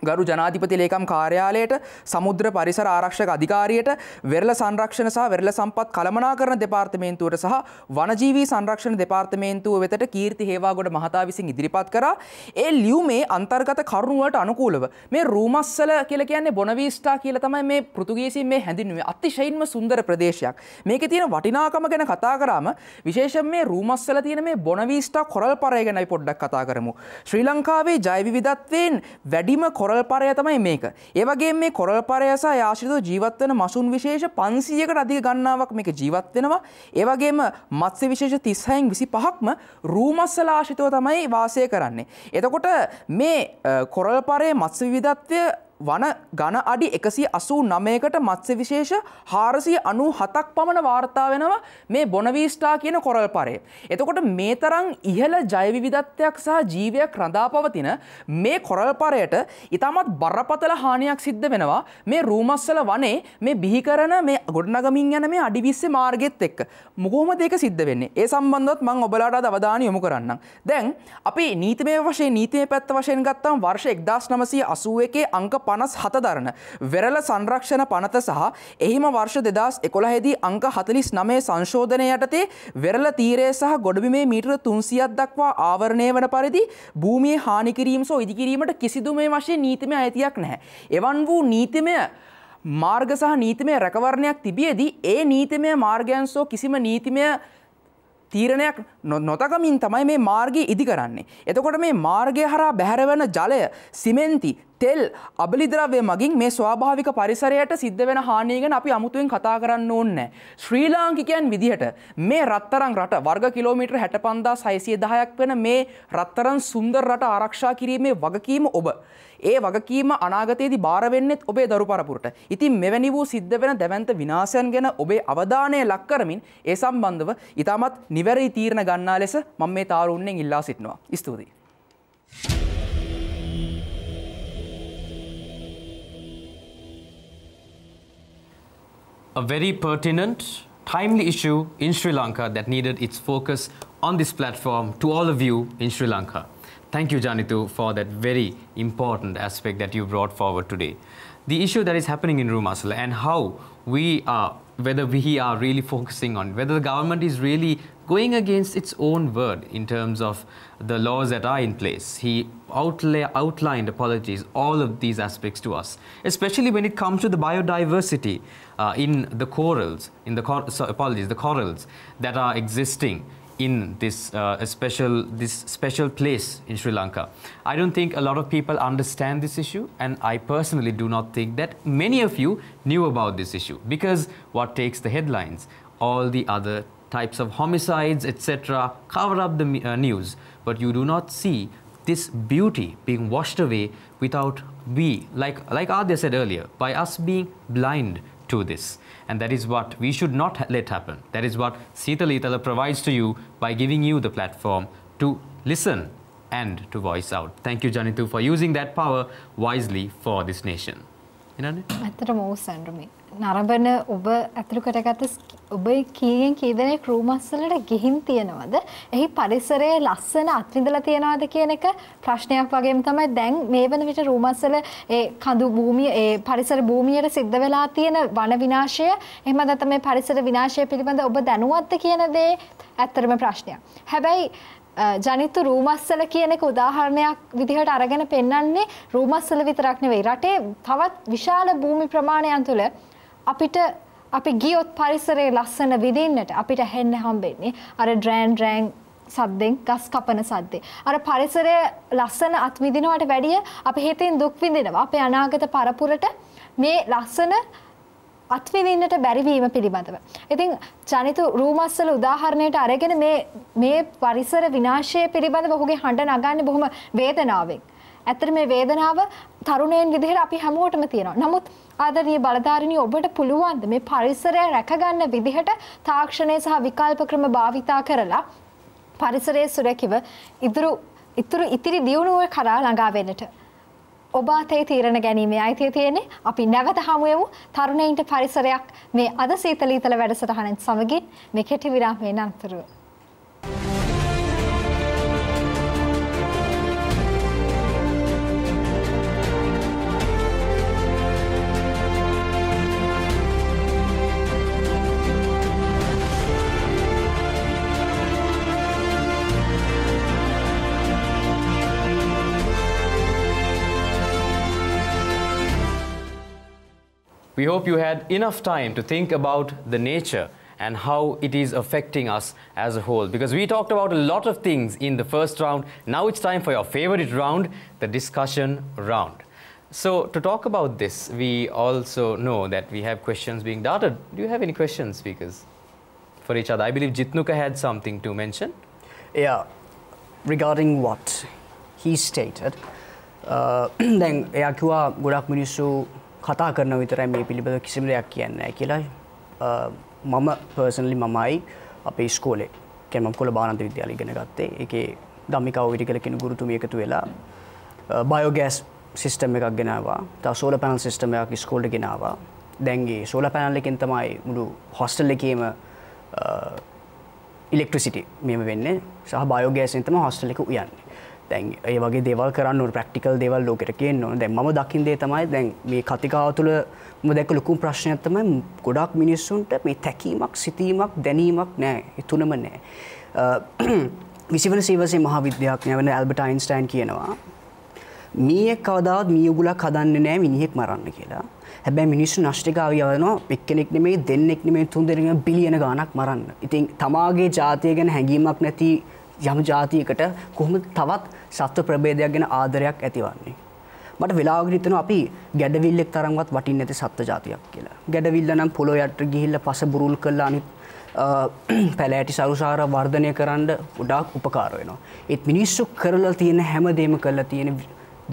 ගරු ජනාධිපති ලේකම් කාර්යාලයට, සමුද්‍ර පරිසර ආරක්ෂක අධිකාරියට, වෙරළ සංරක්ෂණ සහ වෙරළ සම්පත් කළමනාකරණ දෙපාර්තමේන්තුවට සහ වනජීවී සංරක්ෂණ දෙපාර්තමේන්තුව වෙතට කීර්ති හේවාගොඩ මහතා විසින් ඉදිරිපත් කරා. ඒ ලියුමේ අන්තර්ගත කරුණු වලට අනුකූලව මේ රූමස්සල කියලා කියන්නේ බොනවීස්ටා කියලා තමයි මේ පෘතුගීසින් මේ හැඳින්වුවේ. අතිශයින්ම සුන්දර ප්‍රදේශයක්. මේකේ තියෙන වටිනාකම ගැන කතා කරාම විශේෂයෙන් මේ රූමස්සල තියෙන මේ බොනවීස්ටා කොරල් පරය ගැන අපි පොඩ්ඩක් කතා කරමු. ශ්‍රී ලංකාවේ ජෛව විවිධත්වයෙන් වැඩිම කොරල් පරය තමයි මේක. ඒ වගේම මේ කොරල් පරය සහ ආශ්‍රිතව ජීවත් වෙන මසුන් විශේෂ 500කට අධික ගණනාවක් මේක ජීවත් වෙනවා. ඒ වගේම මත්ස්‍ය විශේෂ 36න් 25ක්ම රූමස්සල ආශ්‍රිතව තමයි වාසය කරන්නේ. එතකොට මේ කොරල් පරයේ මත්ස්‍ය විවිධත්වය වන ඝන අඩි 189කට මත්ස්‍ය විශේෂ 497ක් පමණ වාර්තා වෙනවා මේ බොනවීස්ටා කියන කොරල් පරය. එතකොට මේ තරම් ඉහළ ජෛව විවිධත්වයක් සහ ජීවයක් රඳා පවතින මේ කොරල් පරයට ඉතාමත් බරපතල හානියක් සිද්ධ වෙනවා මේ රූමස්සල වනේ මේ බිහි කරන මේ ගොඩනගමින් යන මේ අඩි 20 මාර්ගෙත් එක්ක. කොහොමද ඒක සිද්ධ වෙන්නේ? ඒ සම්බන්ධවත් මම ඔබලාට අද අවධානය යොමු කරන්නම්. දැන් අපි නීතිමය වශයෙන් නීතිමය පැත්ත වශයෙන් ගත්තාම වර්ෂ 1981 අංක 57 දරන වෙරළ සංරක්ෂණ පනත සහ එහිම වර්ෂ 2011 දී අංක 49 සංශෝධනය යටතේ වෙරළ තීරය සහ ගොඩබිමේ මීටර 300ක් දක්වා ආවරණය වන පරිදි භූමියේ හානි කිරීම සහ ඉදි කිරීමට කිසිදු මේ වශයෙන් නීතිමය අයිතියක් නැහැ. එවන් වූ නීතිමය මාර්ග සහ නීතිමය රැකවරණයක් තිබියදී ඒ නීතිමය මාර්ගයන් සහ කිසිම නීතිමය තීරණයක් නොතකමින් තමයි මේ මාර්ගය ඉදි කරන්නේ. එතකොට මේ මාර්ගය හරහා බැහැර වෙන ජලය, සිමෙන්ති, තෙල් අබලිද්‍රව්‍ය මගින් මේ ස්වාභාවික පරිසරයට සිද්ධ වෙන හානිය ගැන අපි අමුතුවෙන් කතා කරන්න ඕනේ නැහැ. ශ්‍රී ලාංකිකයන් විදිහට මේ රත්තරන් රට වර්ග කිලෝමීටර් 65610ක් වෙන මේ රත්තරන් සුන්දර රට ආරක්ෂා කිරීමේ වගකීම ඔබ. ඒ වගකීම අනාගතයේදී බාර වෙන්නේත් ඔබේ දරු පරපුරට. ඉතින් මෙවැනි වූ සිද්ධ වෙන දැවැන්ත විනාශයන් ගැන ඔබේ අවධානය ලක් කරමින් ඒ සම්බන්ධව ඉතාමත් නිවැරදි තීරණ ගන්නා ලෙස මම මේ තාරුණ්‍යෙන් ඉල්ලා සිටිනවා. ස්තුතියි. A very pertinent, timely issue in Sri Lanka that needed its focus on this platform to all of you in Sri Lanka. Thank you, Janitu, for that very important aspect that you brought forward today. The issue that is happening in Rumasala and how whether we are really focusing on, whether the government is really going against its own word in terms of the laws that are in place. He outlined, apologies, all of these aspects to us, especially when it comes to the biodiversity in the corals, the corals that are existing in this special place in Sri Lanka. I don't think a lot of people understand this issue, and I personally do not think that many of you knew about this issue, because what takes the headlines, all the other types of homicides, etc., cover up the news, but you do not see this beauty being washed away without like Adya said earlier, by us being blind to this. And that is what we should not let happen. That is what Seethala Eethala provides to you by giving you the platform to listen and to voice out. Thank you, Janitu, for using that power wisely for this nation. ඇත්තටම ඕ සැන්ඩ්‍රමි නරඹන ඔබ ඇතුළු කරගත්ත ඔබ කීයෙන් කී දෙනෙක් rumours වලට ගිහින් තියනවද? එහි පරිසරයේ ලස්සන අත්විඳලා තියනවද කියන එක ප්‍රශ්නයක් වගේම තමයි දැන් මේ වන විට රූමස් වල ඒ කඳු භූමිය ඒ පරිසර භූමියට සිද්ධ වෙලා තියෙන වන විනාශය එහෙම නැත්නම් මේ පරිසර විනාශය පිළිබඳ ඔබ දැනුවත්ද කියන දේ ඇත්තටම ප්‍රශ්නයක්. හැබැයි ජනිතු රූමස්සල කියන එක උදාහරණයක් විදිහට අරගෙන පෙන්වන්නේ රූමස්සල විතරක් නෙවෙයි රටේ තවත් විශාල භූමි ප්‍රමාණයන් තුළ අපිට අපි ගියොත් පරිසරයේ ලස්සන විදින්නට අපිට හෙන්න හම්බෙන්නේ අර ඩ්‍රෑන් සද්දෙන් ගස් කපන සද්දේ අර පරිසරයේ ලස්සන අත් විඳිනවට වැඩිය අපි හිතින් දුක් විඳිනවා අපේ අනාගත පරපුරට මේ ලස්සන අත්විඳින්නට බැරිවීම පිළිබඳව. ඉතින් ජනිතු රූමස්සල උදාහරණයට අරගෙන මේ පරිසර විනාශය පිළිබඳව ඔහුගේ හඬ නගන්නේ බොහොම වේදනාවෙන්. ඇත්තට මේ වේදනාව තරුණයන් විදිහට අපි හැමෝටම තියෙනවා. නමුත් ආදරණීය බලධාරිණී ඔබට පුළුවන් මේ පරිසරය රැකගන්න විදිහට තාක්ෂණය සහ විකල්ප ක්‍රම භාවිතා කරලා පරිසරයේ සුරැකිව ඉතිරි දියුණුව කරා ළඟා වෙන්නට. ඔබ අතේ තීරණ ගැනීමේ අයිතිය තියෙන්නේ. අපි නැවත හමු වෙමු තරුණයින්ට පරිසරයක් මේ අද සීතල ඊතල වැඩසටහනෙන් සමගින් මේ කෙටි විරාමයෙන් අනතුරුව. We hope you had enough time to think about the nature and how it is affecting us as a whole. Because we talked about a lot of things in the first round. Now it's time for your favorite round, the discussion round. So to talk about this, we also know that we have questions being darted. Do you have any questions, speakers, for each other? I believe Jitnuka had something to mention. Yeah, regarding what he stated, then එයා කිව්වා ගොඩක් මිනිස්සු කතා කරන විතරයි මේ පිළිබඳව කිසිම දෙයක් කියන්නේ නැහැ කියලා. මම පර්සනලි මමයි අපේ ඉස්කෝලේ කියන්නේ මම කොළඹ විද්‍යාලය ඉගෙන ගත්තේ. ඒකේ ධම්මිකා විටි කියලා කියන ගුරුතුමිය එකතු වෙලා බයෝගෑස් සිස්ටම් එකක් ගෙනාවා. තව සෝලර් පැනල් සිස්ටම් එකක් ඉස්කෝලේට ගෙනාවා. දැන් ඒ සෝලර් පැනල් එකෙන් තමයි මුළු හොස්ටල් එකේම ඉලෙක්ට්‍රිසිටි මෙහෙම වෙන්නේ. සහ බයෝගෑස්ෙන් තමයි හොස්ටල් එක උයන්නේ. දැන් ඒ වගේ දේවල් කරන්න ඕන ප්‍රැක්ටිකල් දේවල් ලෝකෙට කියන්න ඕන. දැන් මම දකින්න දේ තමයි දැන් මේ කතිකාව තුළ මම දැක්ක ලොකුම ප්‍රශ්නයක් තමයි ගොඩක් මිනිස්සුන්ට මේ තැකීමක් සිතීමක් දැනීමක් නැහැ. ඒ තුනම නැහැ. 20 වන සියවසේ මහාවිද්‍යාඥයා වෙන ඇල්බර්ට් අයින්ස්ටයින් කියනවා මීයක් කවදාවත් මීයුගුලක් හදන්නේ නැහැ මිනිහෙක් මරන්න කියලා. හැබැයි මිනිස්සු නෂ්ටිකාව යවනවා එක්කෙනෙක් නෙමෙයි දෙන්නෙක් නෙමෙයි තුන් දෙනෙක් බිලියන ගාණක් මරන්න. ඉතින් තමාගේ ජාතිය ගැන හැඟීමක් නැති යම් ජාතියකට කොහොමද තවත් සත්ව ප්‍රභේදයක් ගැන ආදරයක් ඇතිවන්නේ? මට වෙලාවකට හිතෙනවා අපි ගැඩවිල්ලෙක් තරම්වත් වටින්නේ නැති සත්ත්ව జాතියක් කියලා. ගැඩවිල්ල නම් පොළොව යට ගිහිල්ලා පස බුරුල් කරලා අනිත් පැලෑටි සරුසාර වර්ධනය කරන්න ගොඩාක් උපකාර වෙනවා. ඒත් මිනිස්සු කරලා තියෙන හැමදේම කරලා තියෙන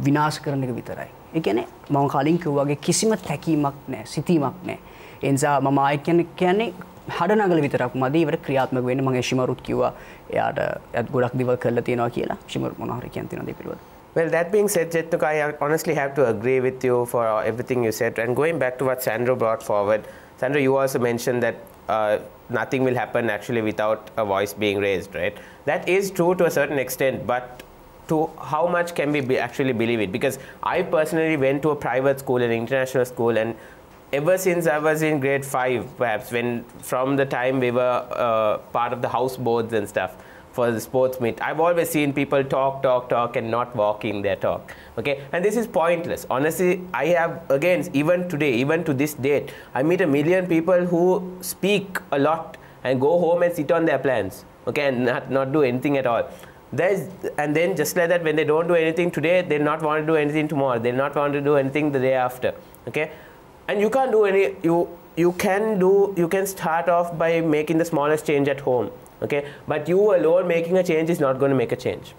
විනාශ කරන එක විතරයි. ඒ කියන්නේ මම කලින් කිව්වා වගේ කිසිම තැකීමක් නැහැ, සිතීමක් නැහැ. ඒ නිසා මම ආයෙ කියන්නේ හඩනගල විතරක් මදි ඉවර ක්‍රියාත්මක වෙන්න. මම ශිමරුත් කිව්වා එයාට ගොඩක් දේවල් කරලා තියෙනවා කියලා. ශිමරු මොනවා හරි කියන්න තියෙනවද ඒ පිළිබඳව? Well, that being said, Jettuk, I honestly have to agree with you for everything you said. And going back to what Sandro brought forward, Sandro, you also mentioned that nothing will happen actually without a voice being raised, right? That is true to a certain extent, but to how much can we actually believe it? Because I personally went to a private school, an international school, and ever since I was in grade 5, perhaps, from the time we were part of the house boards and stuff, for the sports meet, I've always seen people talk and not walking their talk. Okay, and this is pointless. Honestly, I have, again, even today, even to this date, I meet 1 million people who speak a lot and go home and sit on their plans, okay, and not do anything at all. And then just like that, when they don't do anything today, they'll not want to do anything tomorrow. They'll not want to do anything the day after. Okay, and you can't do any. You can start off by making the smallest change at home. Okay, but you alone making a change is not going to make a change.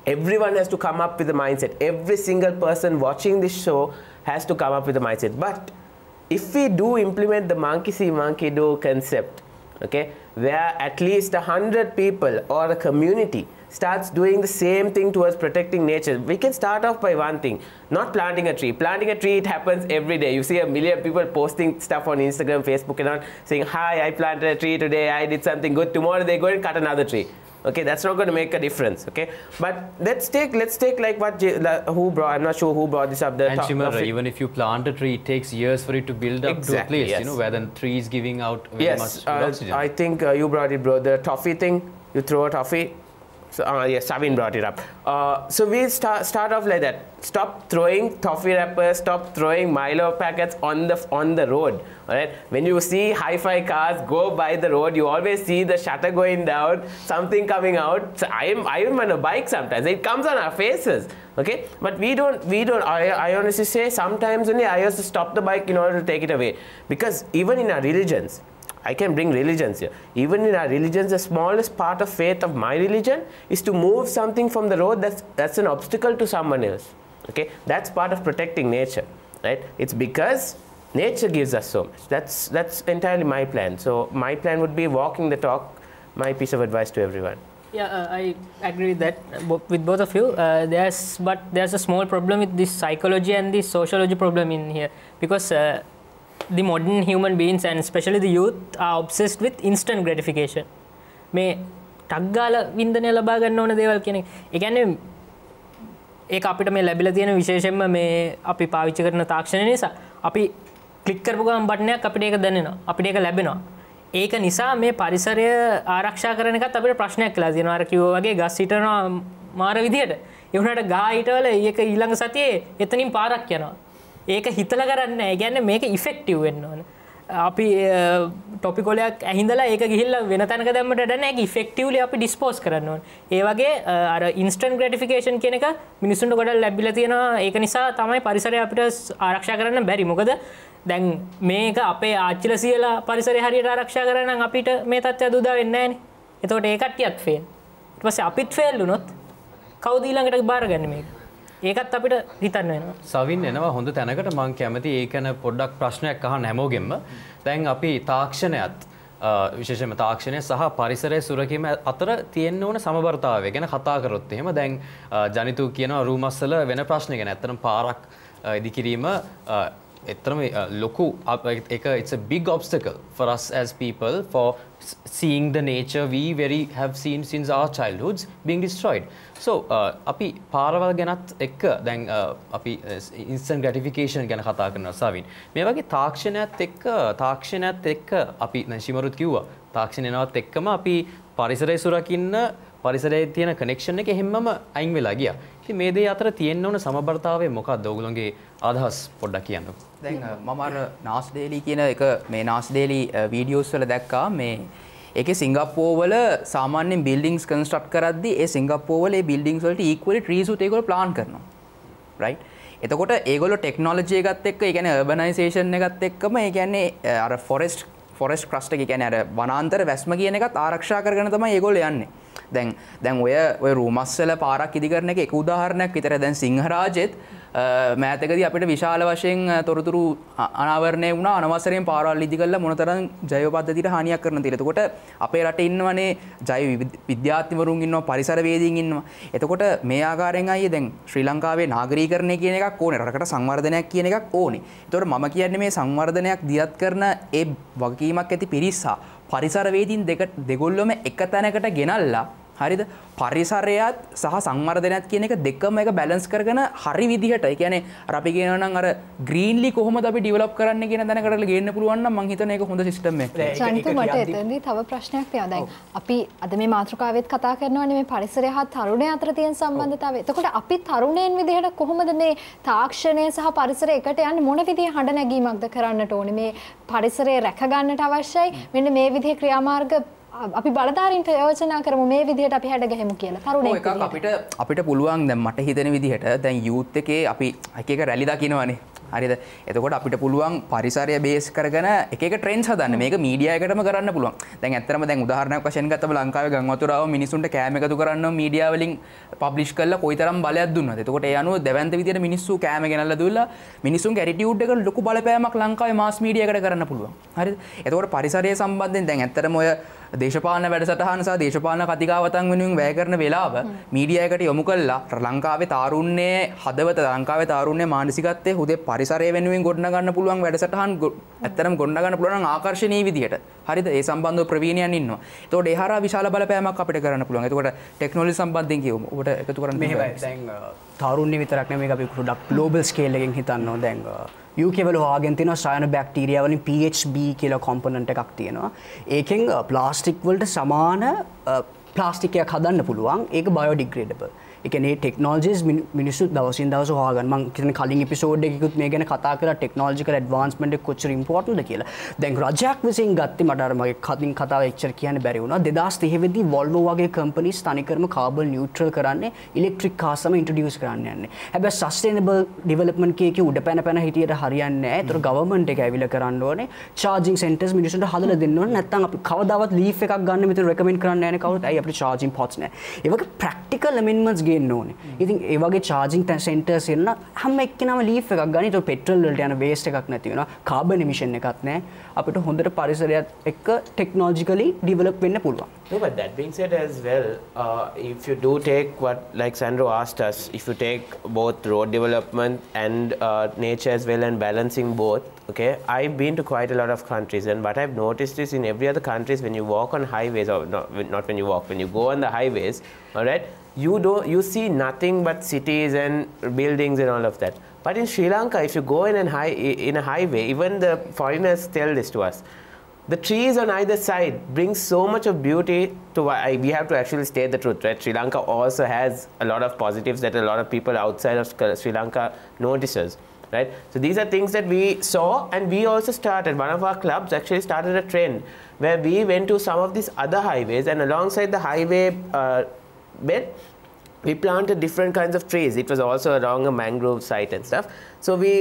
Everyone has to come up with a mindset. Every single person watching this show has to come up with a mindset. But if we do implement the monkey see, monkey do concept, okay, where at least 100 people or a community starts doing the same thing towards protecting nature, we can start off by one thing, not planting a tree. Planting a tree, it happens every day. You see 1 million people posting stuff on Instagram, Facebook and all, saying, hi, I planted a tree today, I did something good. Tomorrow they go and cut another tree. Okay, that's not going to make a difference. Okay, but let's take like what I'm not sure who brought this up. And Shimara, even if you plant a tree, it takes years for it to build up to a place. Yes. You know, where the tree is giving out very much oxygen. I think you brought it, bro. The toffee thing. You throw a toffee. So, yes, Savin brought it up. So we start off like that. Stop throwing toffee wrappers. Stop throwing Milo packets on the road. All right. When you see hi-fi cars go by the road, you always see the shutter going down, something coming out. So I am on a bike sometimes. It comes on our faces. Okay. But we don't. I honestly say sometimes only I have to stop the bike in order to take it away, because even in our religions. I can bring religions here. Even in our religions, the smallest part of faith of my religion is to move something from the road that's an obstacle to someone else. Okay, that's part of protecting nature, right? It's because nature gives us so much. That's entirely my plan. So my plan would be walking the talk. My piece of advice to everyone. Yeah, I agree with that with both of you. There's a small problem with this psychology and the sociology problem in here, because the modern human beings and especially the youth are obsessed with instant gratification. මේ ටක් ගාලා වින්දනය ලබා ගන්න ඕන දේවල් කියන එක. ඒ කියන්නේ ඒක අපිට මේ ලැබිලා තියෙන විශේෂයෙන්ම මේ අපි පාවිච්චි කරන තාක්ෂණය නිසා අපි ක්ලික් කරපු ගමන් බටන් එකක් අපිට ඒක දැනෙනවා. අපිට ඒක ලැබෙනවා. ඒක නිසා මේ පරිසරය ආරක්ෂා කරන එකත් අපිට ප්‍රශ්නයක් කියලා තියෙනවා. අර කිව්වා වගේ ගස් හිටනවා මාර විදියට. ඒ වුණාට ගහ හිටවල ඒක ඊළඟ සතියේ එතනින් පාරක් යනවා. ඒක හිතලා කරන්නේ නැහැ. ඒ කියන්නේ මේක ඉෆෙක්ටිව් වෙන්න ඕන. අපි ටොපික් වලයක් ඇහිඳලා ඒක ගිහිල්ලා වෙන තැනක දැම්මට වැඩ නැහැ. ඒක ඉෆෙක්ටිව්ලි අපි ඩිස්පෝස් කරන්න ඕන. ඒ වගේ අර ඉන්ස්ටන්ට් ග්‍රැටිෆිකේෂන් කියන එක මිනිස්සුන්ට ගොඩක් ලැබිලා තියෙනවා. ඒක නිසා තමයි පරිසරය අපිට ආරක්ෂා කරන්න බැරි. මොකද දැන් මේක අපේ ආච්චිලා සියලා පරිසරය හරියට ආරක්ෂා කරා නම් අපිට මේ තත්ත්වය උදා වෙන්නේ නැහැ නේ. එතකොට ඒ කට්ටියත් ෆේල්. ඊට පස්සේ අපිත් ෆේල් වුණොත් කවුද ඊළඟට බාරගන්නේ මේක? ඒකත් අපිට හිතන්න වෙනවා. සවින් එනවා හොඳ තැනකට. මම කැමති ඒකන පොඩ්ඩක් ප්‍රශ්නයක් අහන්න හැමෝගෙම. දැන් අපි තාක්ෂණයත් විශේෂයෙන්ම තාක්ෂණය සහ පරිසරය සුරකීම අතර තියෙන්න ඕන සමබරතාවය ගැන කතා කරොත් එහෙම දැන් ජනිතු කියනවා රූමස්සල වෙන ප්‍රශ්න ගැන. ඇත්තටම පාරක් ඉදිකිරීම එතරම් ලොකු it's a big obstacle for us as people for seeing the nature we have seen since our childhoods being destroyed. So අපි පාරවල් ගැනත් එක්ක දැන් අපි instant gratification ගැන කතා කරනවා සවින්. මේ වගේ තාක්ෂණයත් එක්ක අපි දැන් ශිමරුත් කිව්වා තාක්ෂණයනවත් එක්කම අපි පරිසරය සුරකින්න පරිසරයේ තියෙන කනෙක්ෂන් එක හැමම අයින් වෙලා ගියා. ඉතින් මේ දේ අතර තියෙන්න ඕන සමබරතාවය මොකක්ද? ඔයගොල්ලෝගේ අදහස් පොඩ්ඩක් කියන්නකෝ. දැන් මම අර නාස් ඩේලි කියන එක මේ නාස් ඩේලි වීඩියෝස් වල දැක්කා. මේ ඒකේ සිංගප්පූර් වල සාමාන්‍යයෙන් බිල්ඩින්ග්ස් කන්ස්ට්‍රක්ට් කරද්දී ඒ සිංගප්පූර් වල ඒ බිල්ඩින්ග්ස් වලට ඉක්වලි ට්‍රීස් උත් ඒගොල්ලෝ ප්ලාන් කරනවා. රයිට්? එතකොට ඒගොල්ලෝ ටෙක්නොලොජි එකත් එක්ක, ඒ කියන්නේ අර්බනයිසේෂන් එකත් එක්කම ඒ කියන්නේ අර ෆොරෙස්ට් ක්‍රස්ට් එක කියන්නේ අර වනාන්තර වැස්ම කියන එකත් ආරක්ෂා කරගෙන තමයි ඒගොල්ලෝ යන්නේ. දැන් ඔය රූමස්සල පාරක් ඉදි කරන එක උදාහරණයක් විතර. දැන් සිංහරාජෙත් මෑතකදී අපිට විශාල වශයෙන් තොරතුරු අනාවරණය වුණා අනවසරයෙන් පාරවල් ඉදි කරලා මොනතරම් ජෛව පද්ධතියට හානියක් කරන තියෙද. එතකොට අපේ රටේ ඉන්නවනේ ජෛව විද්‍යාඥවරුන් ඉන්නවා, පරිසරවේදීන් ඉන්නවා. එතකොට මේ ආකාරයෙන් අයියේ දැන් ශ්‍රී ලංකාවේ නාගරීකරණය කියන එකක් ඕනේ, රටකට සංවර්ධනයක් කියන එකක් ඕනේ. එතකොට මම කියන්නේ මේ සංවර්ධනයක් දියත් කරන ඒ වගකීමක් ඇති පිරිසා පරිසරවේදීන් දෙගොල්ලොම එක තැනකට ගෙනල්ලා හරිද පරිසරයත් සහ සංවර්ධනයත් කියන එක දෙකම එක බැලන්ස් කරගෙන හරි විදිහට ඒ කියන්නේ අර අපි කියනවා නම් අර ග්‍රීන්ලි කොහොමද අපි ඩෙවලොප් කරන්න කියන තැනකට ගේන්න පුළුවන් නම් මම හිතන්නේ ඒක හොඳ සිස්ටම් එකක්. චන්තු මට එතනදී තව ප්‍රශ්නයක් තියෙනවා. දැන් අපි අද මේ මාතෘකාවෙත් කතා කරනවානේ මේ පරිසරය හා තරුණය අතර තියෙන සම්බන්ධතාවය. එතකොට අපි තරුණයන් විදිහට කොහොමද මේ තාක්ෂණය සහ පරිසරය එකට යන්නේ, මොන විදිහේ හඬ නැගීමක්ද කරන්නට ඕනේ? මේ පරිසරය රැක ගන්නට අවශ්‍යයි. මෙන්න මේ විදිහේ ක්‍රියාමාර්ග අපි බලධාරීන්ට යෝජනා කරමු මේ විදිහට අපි හැඩ ගැහෙමු කියලා. තරුණයෙක් විදිහට අපිට පුළුවන් දැන් මට හිතෙන විදිහට දැන් යූත් එකේ අපි එක එක රැලි දකින්නවානේ. හරිද? එතකොට අපිට පුළුවන් පරිසරය බේස් කරගෙන එක එක ට්‍රෙන්ඩ්ස් හදන්න. මේක මීඩියා එකටම කරන්න පුළුවන්. දැන් ඇත්තටම දැන් උදාහරණයක් වශයෙන් ගත්තම ලංකාවේ ගම් වතුරාව මිනිසුන්ට කෑම එකතු කරන්න මීඩියා වලින් පබ්ලිෂ් කරලා කොයිතරම් බලයක් දුන්නද. එතකොට ඒ අනුව දැවැන්ත විදියට මිනිස්සු කෑම ගෙනල්ලා දුවලා මිනිසුන්ගේ ඇටිටියුඩ් එක ලොකු බලපෑමක් ලංකාවේ මාස් මීඩියා එකට කරන්න පුළුවන්. හරිද? එතකොට පරිසරය සම්බන්ධයෙන් දැන් ඇත්තටම ඔය දේශපාලන වැඩසටහන සහ දේශපාලන කතිකාවතන් වෙනුවෙන් වැය කරන වෙලාව මීඩියා එකට යොමු කළා ලංකාවේ තාරුණ්‍යයේ හදවත, ලංකාවේ තාරුණ්‍යයේ මානසිකත්වයේ හුදේ පරිසරය වෙනුවෙන් ගොඩනගන්න පුළුවන් වැඩසටහන් ඇත්තටම ගොඩනගන්න පුළුවන් නම් ආකර්ෂණීය විදිහට. හරිද? ඒ සම්බන්ධව ප්‍රවීණයන් ඉන්නවා. ඒතකොට ඒ හරහා විශාල බලපෑමක් අපිට කරන්න පුළුවන්. ඒතකොට ටෙක්නොලොජි සම්බන්ධයෙන් කියමු. ඔබට එකතු කරන්න මෙහෙමයි. දැන් තාරුණ්‍ය විතරක් නෙමෙයි අපි පොඩ්ඩක් ග්ලෝබල් ස්කේල් එකකින් හිතනවා. දැන් UK වල හොයාගෙන තියෙනවා සයනොබැක්ටීරියා වලින් PHB කියලා කොම්පොනන්ට් එකක් තියෙනවා. ඒකෙන් ප්ලාස්ටික් වලට සමාන ප්ලාස්ටික් එකක් හදන්න පුළුවන්. ඒක බයෝඩිග්‍රේඩබල්. ඒ කියන්නේ ටෙක්නොලොජිස් මිනිස්සු දවසින් දවස හොයාගන්න. මම කියන්නේ කලින් එපිසෝඩ් එකකිකුත් මේ ගැන කතා කරලා ටෙක්නොලොජිකල් ඇඩ්වාන්ස්මන්ට් එක කොච්චර ඉම්පෝටන්ට්ද කියලා. දැන් රජයක් විසින් ගත්තේ මට අර මගේ කලින් කතාව එච්චර කියන්න බැරි වුණා. 2030 වෙද්දී Volvo වගේ කම්පනීස් තනිකරම කාබන් නියුට්‍රල් කරන්නේ ඉලෙක්ට්‍රික් කාර්ස් තමයි ඉන්ට්‍රොඩියුස් කරන්න යන්නේ. හැබැයි සස්ටේනබල් ඩෙවලොප්මන්ට් එකේ උඩ පැන හිටියට හරියන්නේ නැහැ. ඒතර ගවර්න්මන්ට් එක ඇවිල්ලා කරන්න ඕනේ චාර්ජින් සෙන්ටර්ස් මිනිස්සුන්ට හදලා දෙන්න ඕනේ. නැත්නම් අපි කවදාවත් ලීෆ් එකක් ගන්න මෙතන රෙකමෙන්ඩ් කරන්නේ නැහැ නේ කවුරුත්. ඇයි අපිට චාර්ජින් පොට්ස් නැහැ. ඒ වගේ ප්‍රැක්ටිකල් ඇමෙන්ඩ්මන්ට්ස් ගේන්න ඕනේ. ඉතින් ඒ වගේ චාර්ජින් සෙන්ටර්ස් එන්න හැම එක්කෙනාම ලීෆ් එකක් ගන්න. ඒක පෙට්‍රල් වලට යන වේස්ට් එකක් නැති වෙනවා. කාබන් එමිෂන් එකක් නැහැ. අපිට හොඳට පරිසරයත් එක්ක ටෙක්නොලොජිකලි ඩෙවලොප් වෙන්න පුළුවන්. No, but that being said as well, if you do take what, like Sandro asked us, if you take both road development and nature as well and balancing both, okay, I've been to quite a lot of countries, and what I've noticed is in every other countries, when you walk on highways, or not when you walk, when you go on the highways, all right, you see nothing but cities and buildings and all of that. But in Sri Lanka, if you go in a highway, even the foreigners tell this to us. The trees on either side bring so much of beauty to we have to actually state the truth, right? Sri Lanka also has a lot of positives that a lot of people outside of Sri Lanka notices, right? So these are things that we saw, and we also started, one of our clubs actually started a trend where we went to some of these other highways, and alongside the highway bed, we planted different kinds of trees. It was also along a mangrove site and stuff. So we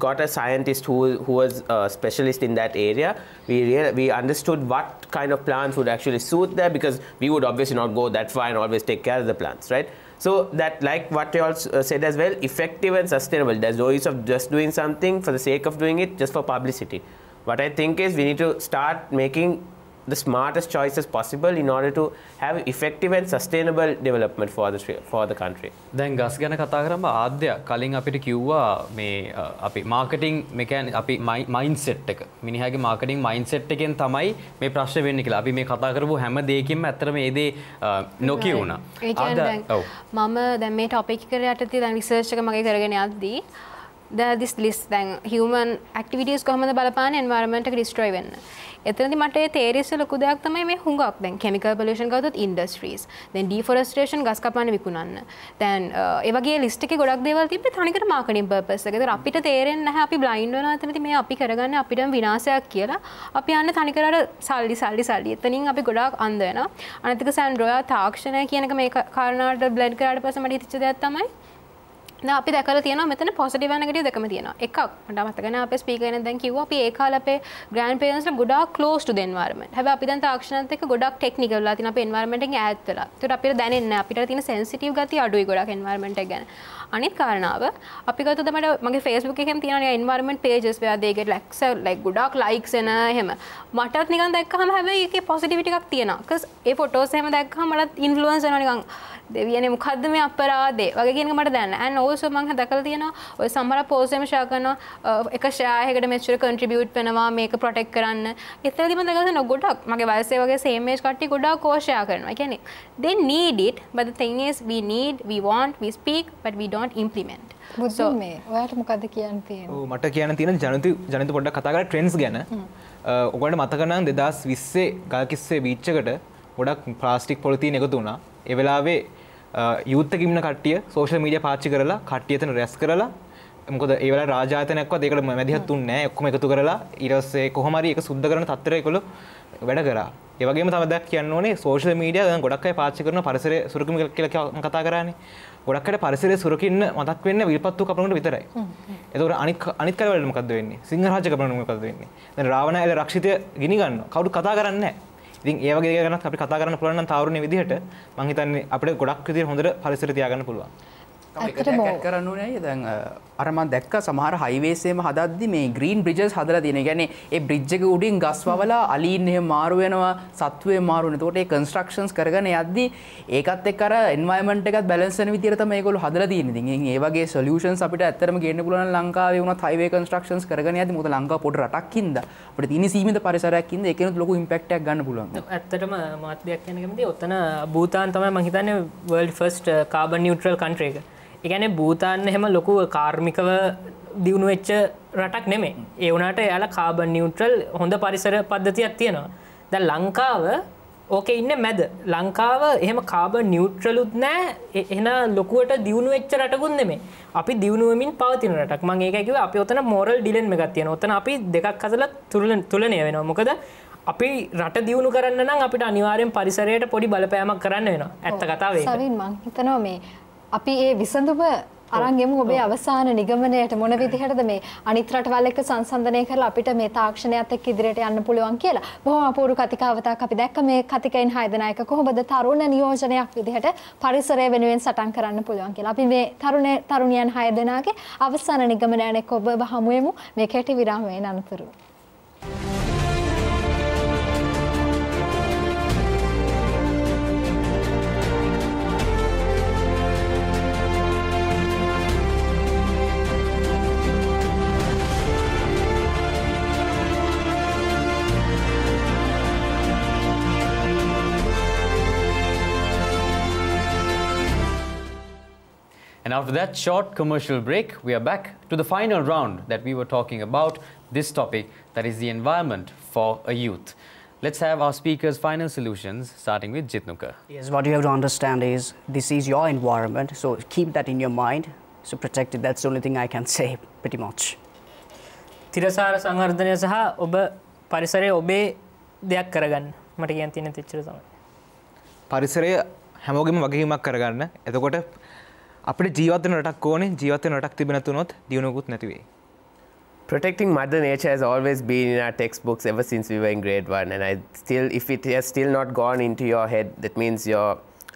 got a scientist who was a specialist in that area. We understood what kind of plants would actually suit there, because we would obviously not go that far and always take care of the plants, right? So that, like what you all said as well, effective and sustainable. There's no use of just doing something for the sake of doing it, just for publicity. What I think is we need to start making the smartest choices possible in order to have effective and sustainable development for the country. දැන් ගස් ගැන කතා කරාම ආද්‍ය කලින් අපිට කිව්වා මේ අපි මාකටිං මෙකැනික් අපි මයින්ඩ්සෙට් එක මිනිහාගේ මාකටිං මයින්ඩ්සෙට් එකෙන් තමයි මේ ප්‍රශ්නේ වෙන්නේ කියලා. අපි මේ කතා කරපු හැම දෙයකින්ම ඇත්තටම මේ දේ නොකියුණා. ඒ කියන්නේ මම දැන් මේ ටොපික් එකට යටතේ දැන් රිසර්ච් එක මගේ කරගෙන යද්දී this list දැන් human activities කොහොමද බලපාන්නේ environment එක destroy වෙන්න. එතනදී මට ඒ තේරිස් ලොකු දෙයක් තමයි මේ හුඟක් දැන් chemical pollution ගත්තොත් industries, then deforestation ගස් කපන්න විකුණන්න. දැන් ඒ වගේ list එකේ ගොඩක් දේවල් තිබ්බේ තනිකර marketing purpose එකකට. අපිට තේරෙන්නේ නැහැ අපි blind වෙනවා එතනදී මේ අපි කරගන්නේ අපිටම විනාශයක් කියලා. අපි යන්නේ තනිකර අර සල්ලි. එතනින් අපි ගොඩක් අන්ධ වෙනවා. අනිත් එක සැන්ඩ්‍රෝයා තාක්ෂණය කියන එක මේ කාරණාවට blend කරාට පස්සේ මට හිතෙච්ච දෙයක් තමයි දැන් අපි දැකලා තියෙනවා මෙතන පොසිටිව් and නෙගටිව් දෙකම තියෙනවා. එකක් මට මතක නැහැ අපේ ස්පීකර් කෙනෙක් දැන් කිව්වා අපි ඒ කාලේ අපේ ග්‍රෑන්ඩ් පේරන්ට්ස්ලා ගොඩාක් ක්ලෝස් ටු ද එන්වයරන්මන්ට්. හැබැයි අපි දැන් තාක්ෂණයත් එක්ක ගොඩාක් ටෙක්නිකල් වෙලා තියෙනවා අපේ එන්වයරන්මන්ට් එකෙන් ඈත් වෙලා. ඒකට අපිට දැනෙන්නේ නැහැ අපිට තියෙන සෙන්සිටිව් ගතිය අඩුයි ගොඩාක් එන්වයරන්මන්ට් එක ගැන. අනිත් කාරණාව අපි ගත්තොත් මගේ Facebook එකෙම තියෙනවා environment pages where they get like ගොඩාක් likes එන එහෙම. මටත් නිකන් දැක්කහම හැබැයි ඒකේ පොසිටිවිටි එකක් තියෙනවා. because ඒ ෆොටෝස් එහෙම දැක්කහම මටත් ඉන්ෆ්ලුවන්ස් වෙනවා නිකන් දෙවියනේ මොකද්ද මේ අපරාධේ වගේ කියන එක මට දැනෙනවා. and also මම දැකලා තියෙනවා ඔය සමහර post එහෙම share කරනවා එක share එකකට මෙච්චර contribute වෙනවා මේක protect කරන්න. ඒතරදී මම දැකලා තියෙනවා ගොඩක් මගේ වයසේ වගේ same age කට්ටිය ගොඩාක් share කරනවා. ඒ කියන්නේ they need it but the thing is we want we speak but we don't implement. so මේ ඔයාලට මොකද්ද කියන්න තියෙන්නේ? ඔව් මට කියන්න තියෙන ජනිත පොඩ්ඩක් කතා කරලා ට්‍රෙන්ඩ්ස් ගැන. ඔයගොල්ලන්ට මතක නම් 2020 ගල්කිස්සේ බීච් එකට ගොඩක් ප්ලාස්ටික් පොලිතීන් එකතු වුණා. ඒ වෙලාවේ යූත් එකේ ඉන්න කට්ටිය සෝෂල් මීඩියා පාවිච්චි කරලා කට්ටිය එතන රැස් කරලා මොකද ඒ වෙලාවේ රාජායතනයක්වත් ඒකට මැදිහත් තුන්නේ නැහැ. ඔක්කොම එකතු කරලා ඊට පස්සේ කොහොම හරි ඒක සුද්ධ කරන තත්ත්වයට ඒගොල්ලෝ වැඩ කරා. ඒ වගේම තමයි දැක් කියන්න ඕනේ සෝෂල් මීඩියා දැන් ගොඩක් අය පාවිච්චි කරන පරිසරය සුරකින්න කියලා කතා කරානේ. ගොඩක් අයට පරිසරය සුරකින්න මතක් වෙන්නේ විල්පත්තු කපනකොට විතරයි. ඒතකොට අනිත් කාර්යවල මොකද්ද වෙන්නේ? සිංහ රාජ්‍ය කපනකොට මොකද්ද වෙන්නේ? දැන් රාවණ ඇල රක්ෂිතය ගිනි ගන්නවා. කවුරුත් කතා කරන්නේ නැහැ. ඉතින් ඒ වගේ දේවල් ගැනත් අපි කතා කරන්න පුළුවන් නම් තාරුණ්‍ය විදිහට මම හිතන්නේ අපිට ගොඩක් විදිහට හොඳට පරිසරය තියාගන්න පුළුවන්. ඇත්තටම කරන්න ඕනේ අය දැන් අර මම දැක්ක සමහර හයිවේස් එහෙම හදද්දි මේ ග්‍රීන් බ්‍රිජස් හදලා තියෙන. ඒ කියන්නේ ඒ බ්‍රිජ් එක උඩින් ගස් වවලා අලීන් එහෙම මාරු වෙනවා, සත්තු එහෙම මාරු වෙනවා. එතකොට ඒ කන්ස්ට්‍රක්ෂන්ස් කරගෙන යද්දි ඒකත් එක්ක අර එන්වයරන්මන්ට් එකත් බැලන්ස් වෙන විදිහට තමයි ඒගොල්ලෝ හදලා තියෙන්නේ. ඉතින් ඒ වගේ සොලියුෂන්ස් අපිට ඇත්තටම ගේන්න පුළුවන් නම් ලංකාවේ වුණත් හයිවේ කන්ස්ට්‍රක්ෂන්ස් කරගෙන යද්දි මොකද ලංකාව පොඩි රටක් හින්දා අපිට තියෙන සීමිත පරිසරයක් හින්දා ඒකෙනුත් ලොකු ඉම්පැක්ට් එකක් ගන්න පුළුවන්. ඇත්තටම මාත් දෙයක් කියන්න කැමතියි. ඔතන භූතාන් තමයි මම හිතන්නේ world first carbon neutral country එක. ඒ කියන්නේ භූතාන් එහෙම ලොකු කාර්මිකව දියුණු වෙච්ච රටක් නෙමෙයි. ඒ වුණාට එයාලා කාබන් නියුට්‍රල් හොඳ පරිසර පද්ධතියක් තියෙනවා. දැන් ලංකාව ඕකේ ඉන්නේ මැද. ලංකාව එහෙම කාබන් නියුට්‍රලුත් නැහැ. එහෙන ලොකුවට දියුණු වෙච්ච රටකුත් නෙමෙයි. අපි දියුණු වෙමින් පවතින රටක්. මම ඒකයි කිව්වේ අපි ඔතන මොරල් ඩිලෙන්ම එකක් තියෙනවා. ඔතන අපි දෙකක් අතර තුලනය වෙනවා. මොකද අපි රට දියුණු කරන්න නම් අපිට අනිවාර්යෙන් පරිසරයට පොඩි බලපෑමක් කරන්න වෙනවා. ඇත්ත කතාව ඒක. සවින් මං හිතනවා මේ අපි ඒ විසඳුම අරන් ගෙමු ඔබේ අවසාන නිගමනයට මොන විදිහටද මේ අනිත් රටවල් එක්ක සංසන්දනය කරලා අපිට මේ තාක්ෂණයත් එක්ක ඉදිරියට යන්න පුළුවන් කියලා. බොහොම අපූර්ව කතිකාවතක් අපි දැක්ක මේ කතිකයින් 6 දෙනා එක කොහොමද තරුණ නියෝජනයක් විදිහට පරිසරය වෙනුවෙන් සටන් කරන්න පුළුවන් කියලා. අපි මේ තරුණියන් 6 දෙනාගේ අවසාන නිගමනයන් එක්ක ඔබ හමු වෙමු මේ කෙටි විරාමයෙන් අනතුරුව. And after that short commercial break, we are back to the final round that we were talking about, this topic, that is the environment for a youth. Let's have our speakers' final solutions, starting with Jitnuka. Yes, what you have to understand is this is your environment, so keep that in your mind. So protect it. That's the only thing I can say, pretty much. තිරසාර සංවර්ධනය සහ ඔබ පරිසරය ඔබේ දෙයක් කරගන්න. මට කියන්න තියෙන තෙච්චර තමයි. පරිසරය හැමෝගෙම වගකීමක් කරගන්න. එතකොට අපිට ජීවත් වෙන රටක් ඕනේ. ජීවත් වෙන රටක් තිබෙ නැතුනොත් දියුණුවකුත් නැති වෙයි. Protecting Mother Nature has always been in our textbooks ever since we were in grade 1, and if it has still not gone into your head, that means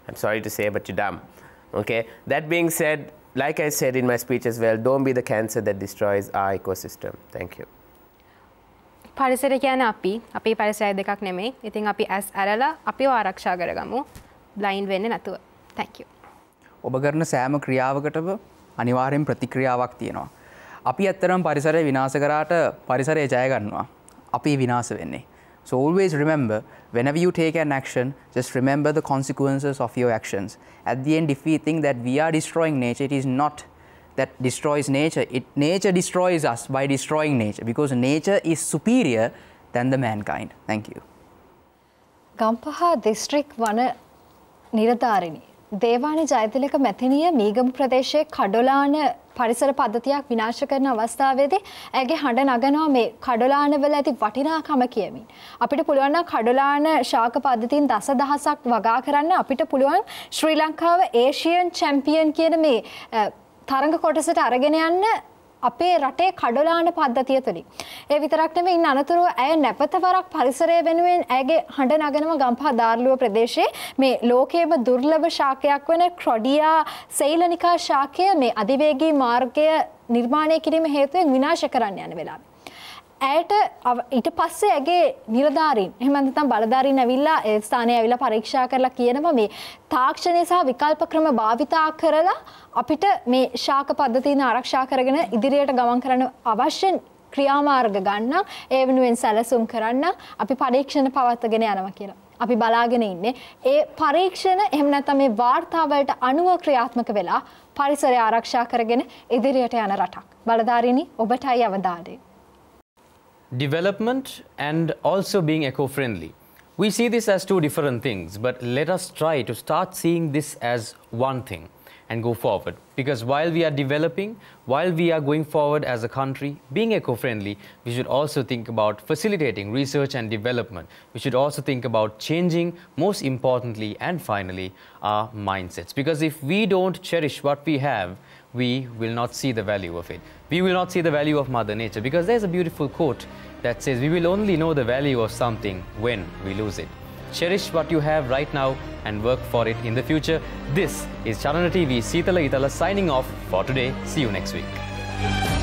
I'm sorry to say, but you're dumb. Okay. That being said, like I said in my speech as well, don't be the cancer that destroys our ecosystem. Thank you. පරිසරය කියන්නේ අපේ පරිසරය දෙකක් නෙමෙයි. ඉතින් අපි ඇස් අරලා අපිව ආරක්ෂා කරගමු. බ්ලයින්ඩ් වෙන්නේ නැතුව. Thank you. ඔබ කරන සෑම ක්‍රියාවකටම අනිවාර්යෙන් ප්‍රතික්‍රියාවක් තියෙනවා. අපි ඇත්තටම පරිසරය විනාශ කරාට පරිසරය ජය ගන්නවා. අපි විනාශ වෙන්නේ. So always remember, whenever you take an action, just remember the consequences of your actions. At the end, if we think that we are destroying nature, it is not that destroys nature. Nature destroys us by destroying nature, because nature is superior than the mankind. Thank you. Gampaha district වන නිලධාරිනි දේවානි ජයතිලක මැතිනිය මීගමු ප්‍රදේශයේ කඩොලාන පරිසර පද්ධතියක් විනාශ කරන අවස්ථාවේදී ඇගේ හඬ නගනවා මේ කඩොලාන වල ඇති වටිනාකම කියමින්. අපිට පුළුවන් නම් කඩොලාන ශාක පද්ධතියින් දසදහසක් වගා කරන්න අපිට පුළුවන් ශ්‍රී ලංකාව ඒෂියන් චැම්පියන් කියන මේ තරඟ කොටසට අරගෙන යන්න අපේ රටේ කඩලාන පද්ධතිය තුළින්. ඒ විතරක් නෙමෙයි ඉන්න අනතුරුව ඇය නැවතවරක් පරිසරය වෙනුවෙන් ඇයගේ හඬ නගනවා ගම්පහ දාර්ලුව ප්‍රදේශයේ මේ ලෝකයේම දුර්ලභ ශාකයක් වෙන ක්‍රොඩියා සෙයිලනිකා ශාකය මේ අධිවේගී මාර්ගය නිර්මාණය කිරීම හේතුවෙන් විනාශ කරන්න යන වෙලාවේ. ඇයට ඊට පස්සේ ඇගේ නිලධාරීන් එහෙම නැත්නම් බලධාරීන් ඇවිල්ලා ඒ ස්ථානයේ ඇවිල්ලා පරීක්ෂා කරලා කියනවා මේ තාක්ෂණය සහ විකල්ප ක්‍රම භාවිතා කරලා අපිට මේ ශාක පද්ධතියන ආරක්ෂා කරගෙන ඉදිරියට ගමන් කරන්න අවශ්‍ය ක්‍රියාමාර්ග ගන්න ඒ වෙනුවෙන් සැලසුම් කරන්න අපි පරීක්ෂණ පවත්වාගෙන යනවා කියලා. අපි බලාගෙන ඉන්නේ ඒ පරීක්ෂණ එහෙම නැත්නම් මේ වාර්තාවලට අනුව ක්‍රියාත්මක වෙලා පරිසරය ආරක්ෂා කරගෙන ඉදිරියට යන රටක්. බලධාරීනි ඔබටයි අවධානය. Development and also being eco-friendly. We see this as two different things, but let us try to start seeing this as one thing and go forward. Because while we are developing, while we are going forward as a country, being eco-friendly, we should also think about facilitating research and development. We should also think about changing, most importantly and finally, our mindsets. Because if we don't cherish what we have, we will not see the value of it. We will not see the value of Mother Nature, because there's a beautiful quote that says, we will only know the value of something when we lose it. Cherish what you have right now and work for it in the future. This is Charana TV, Seethala Eethala signing off for today. See you next week.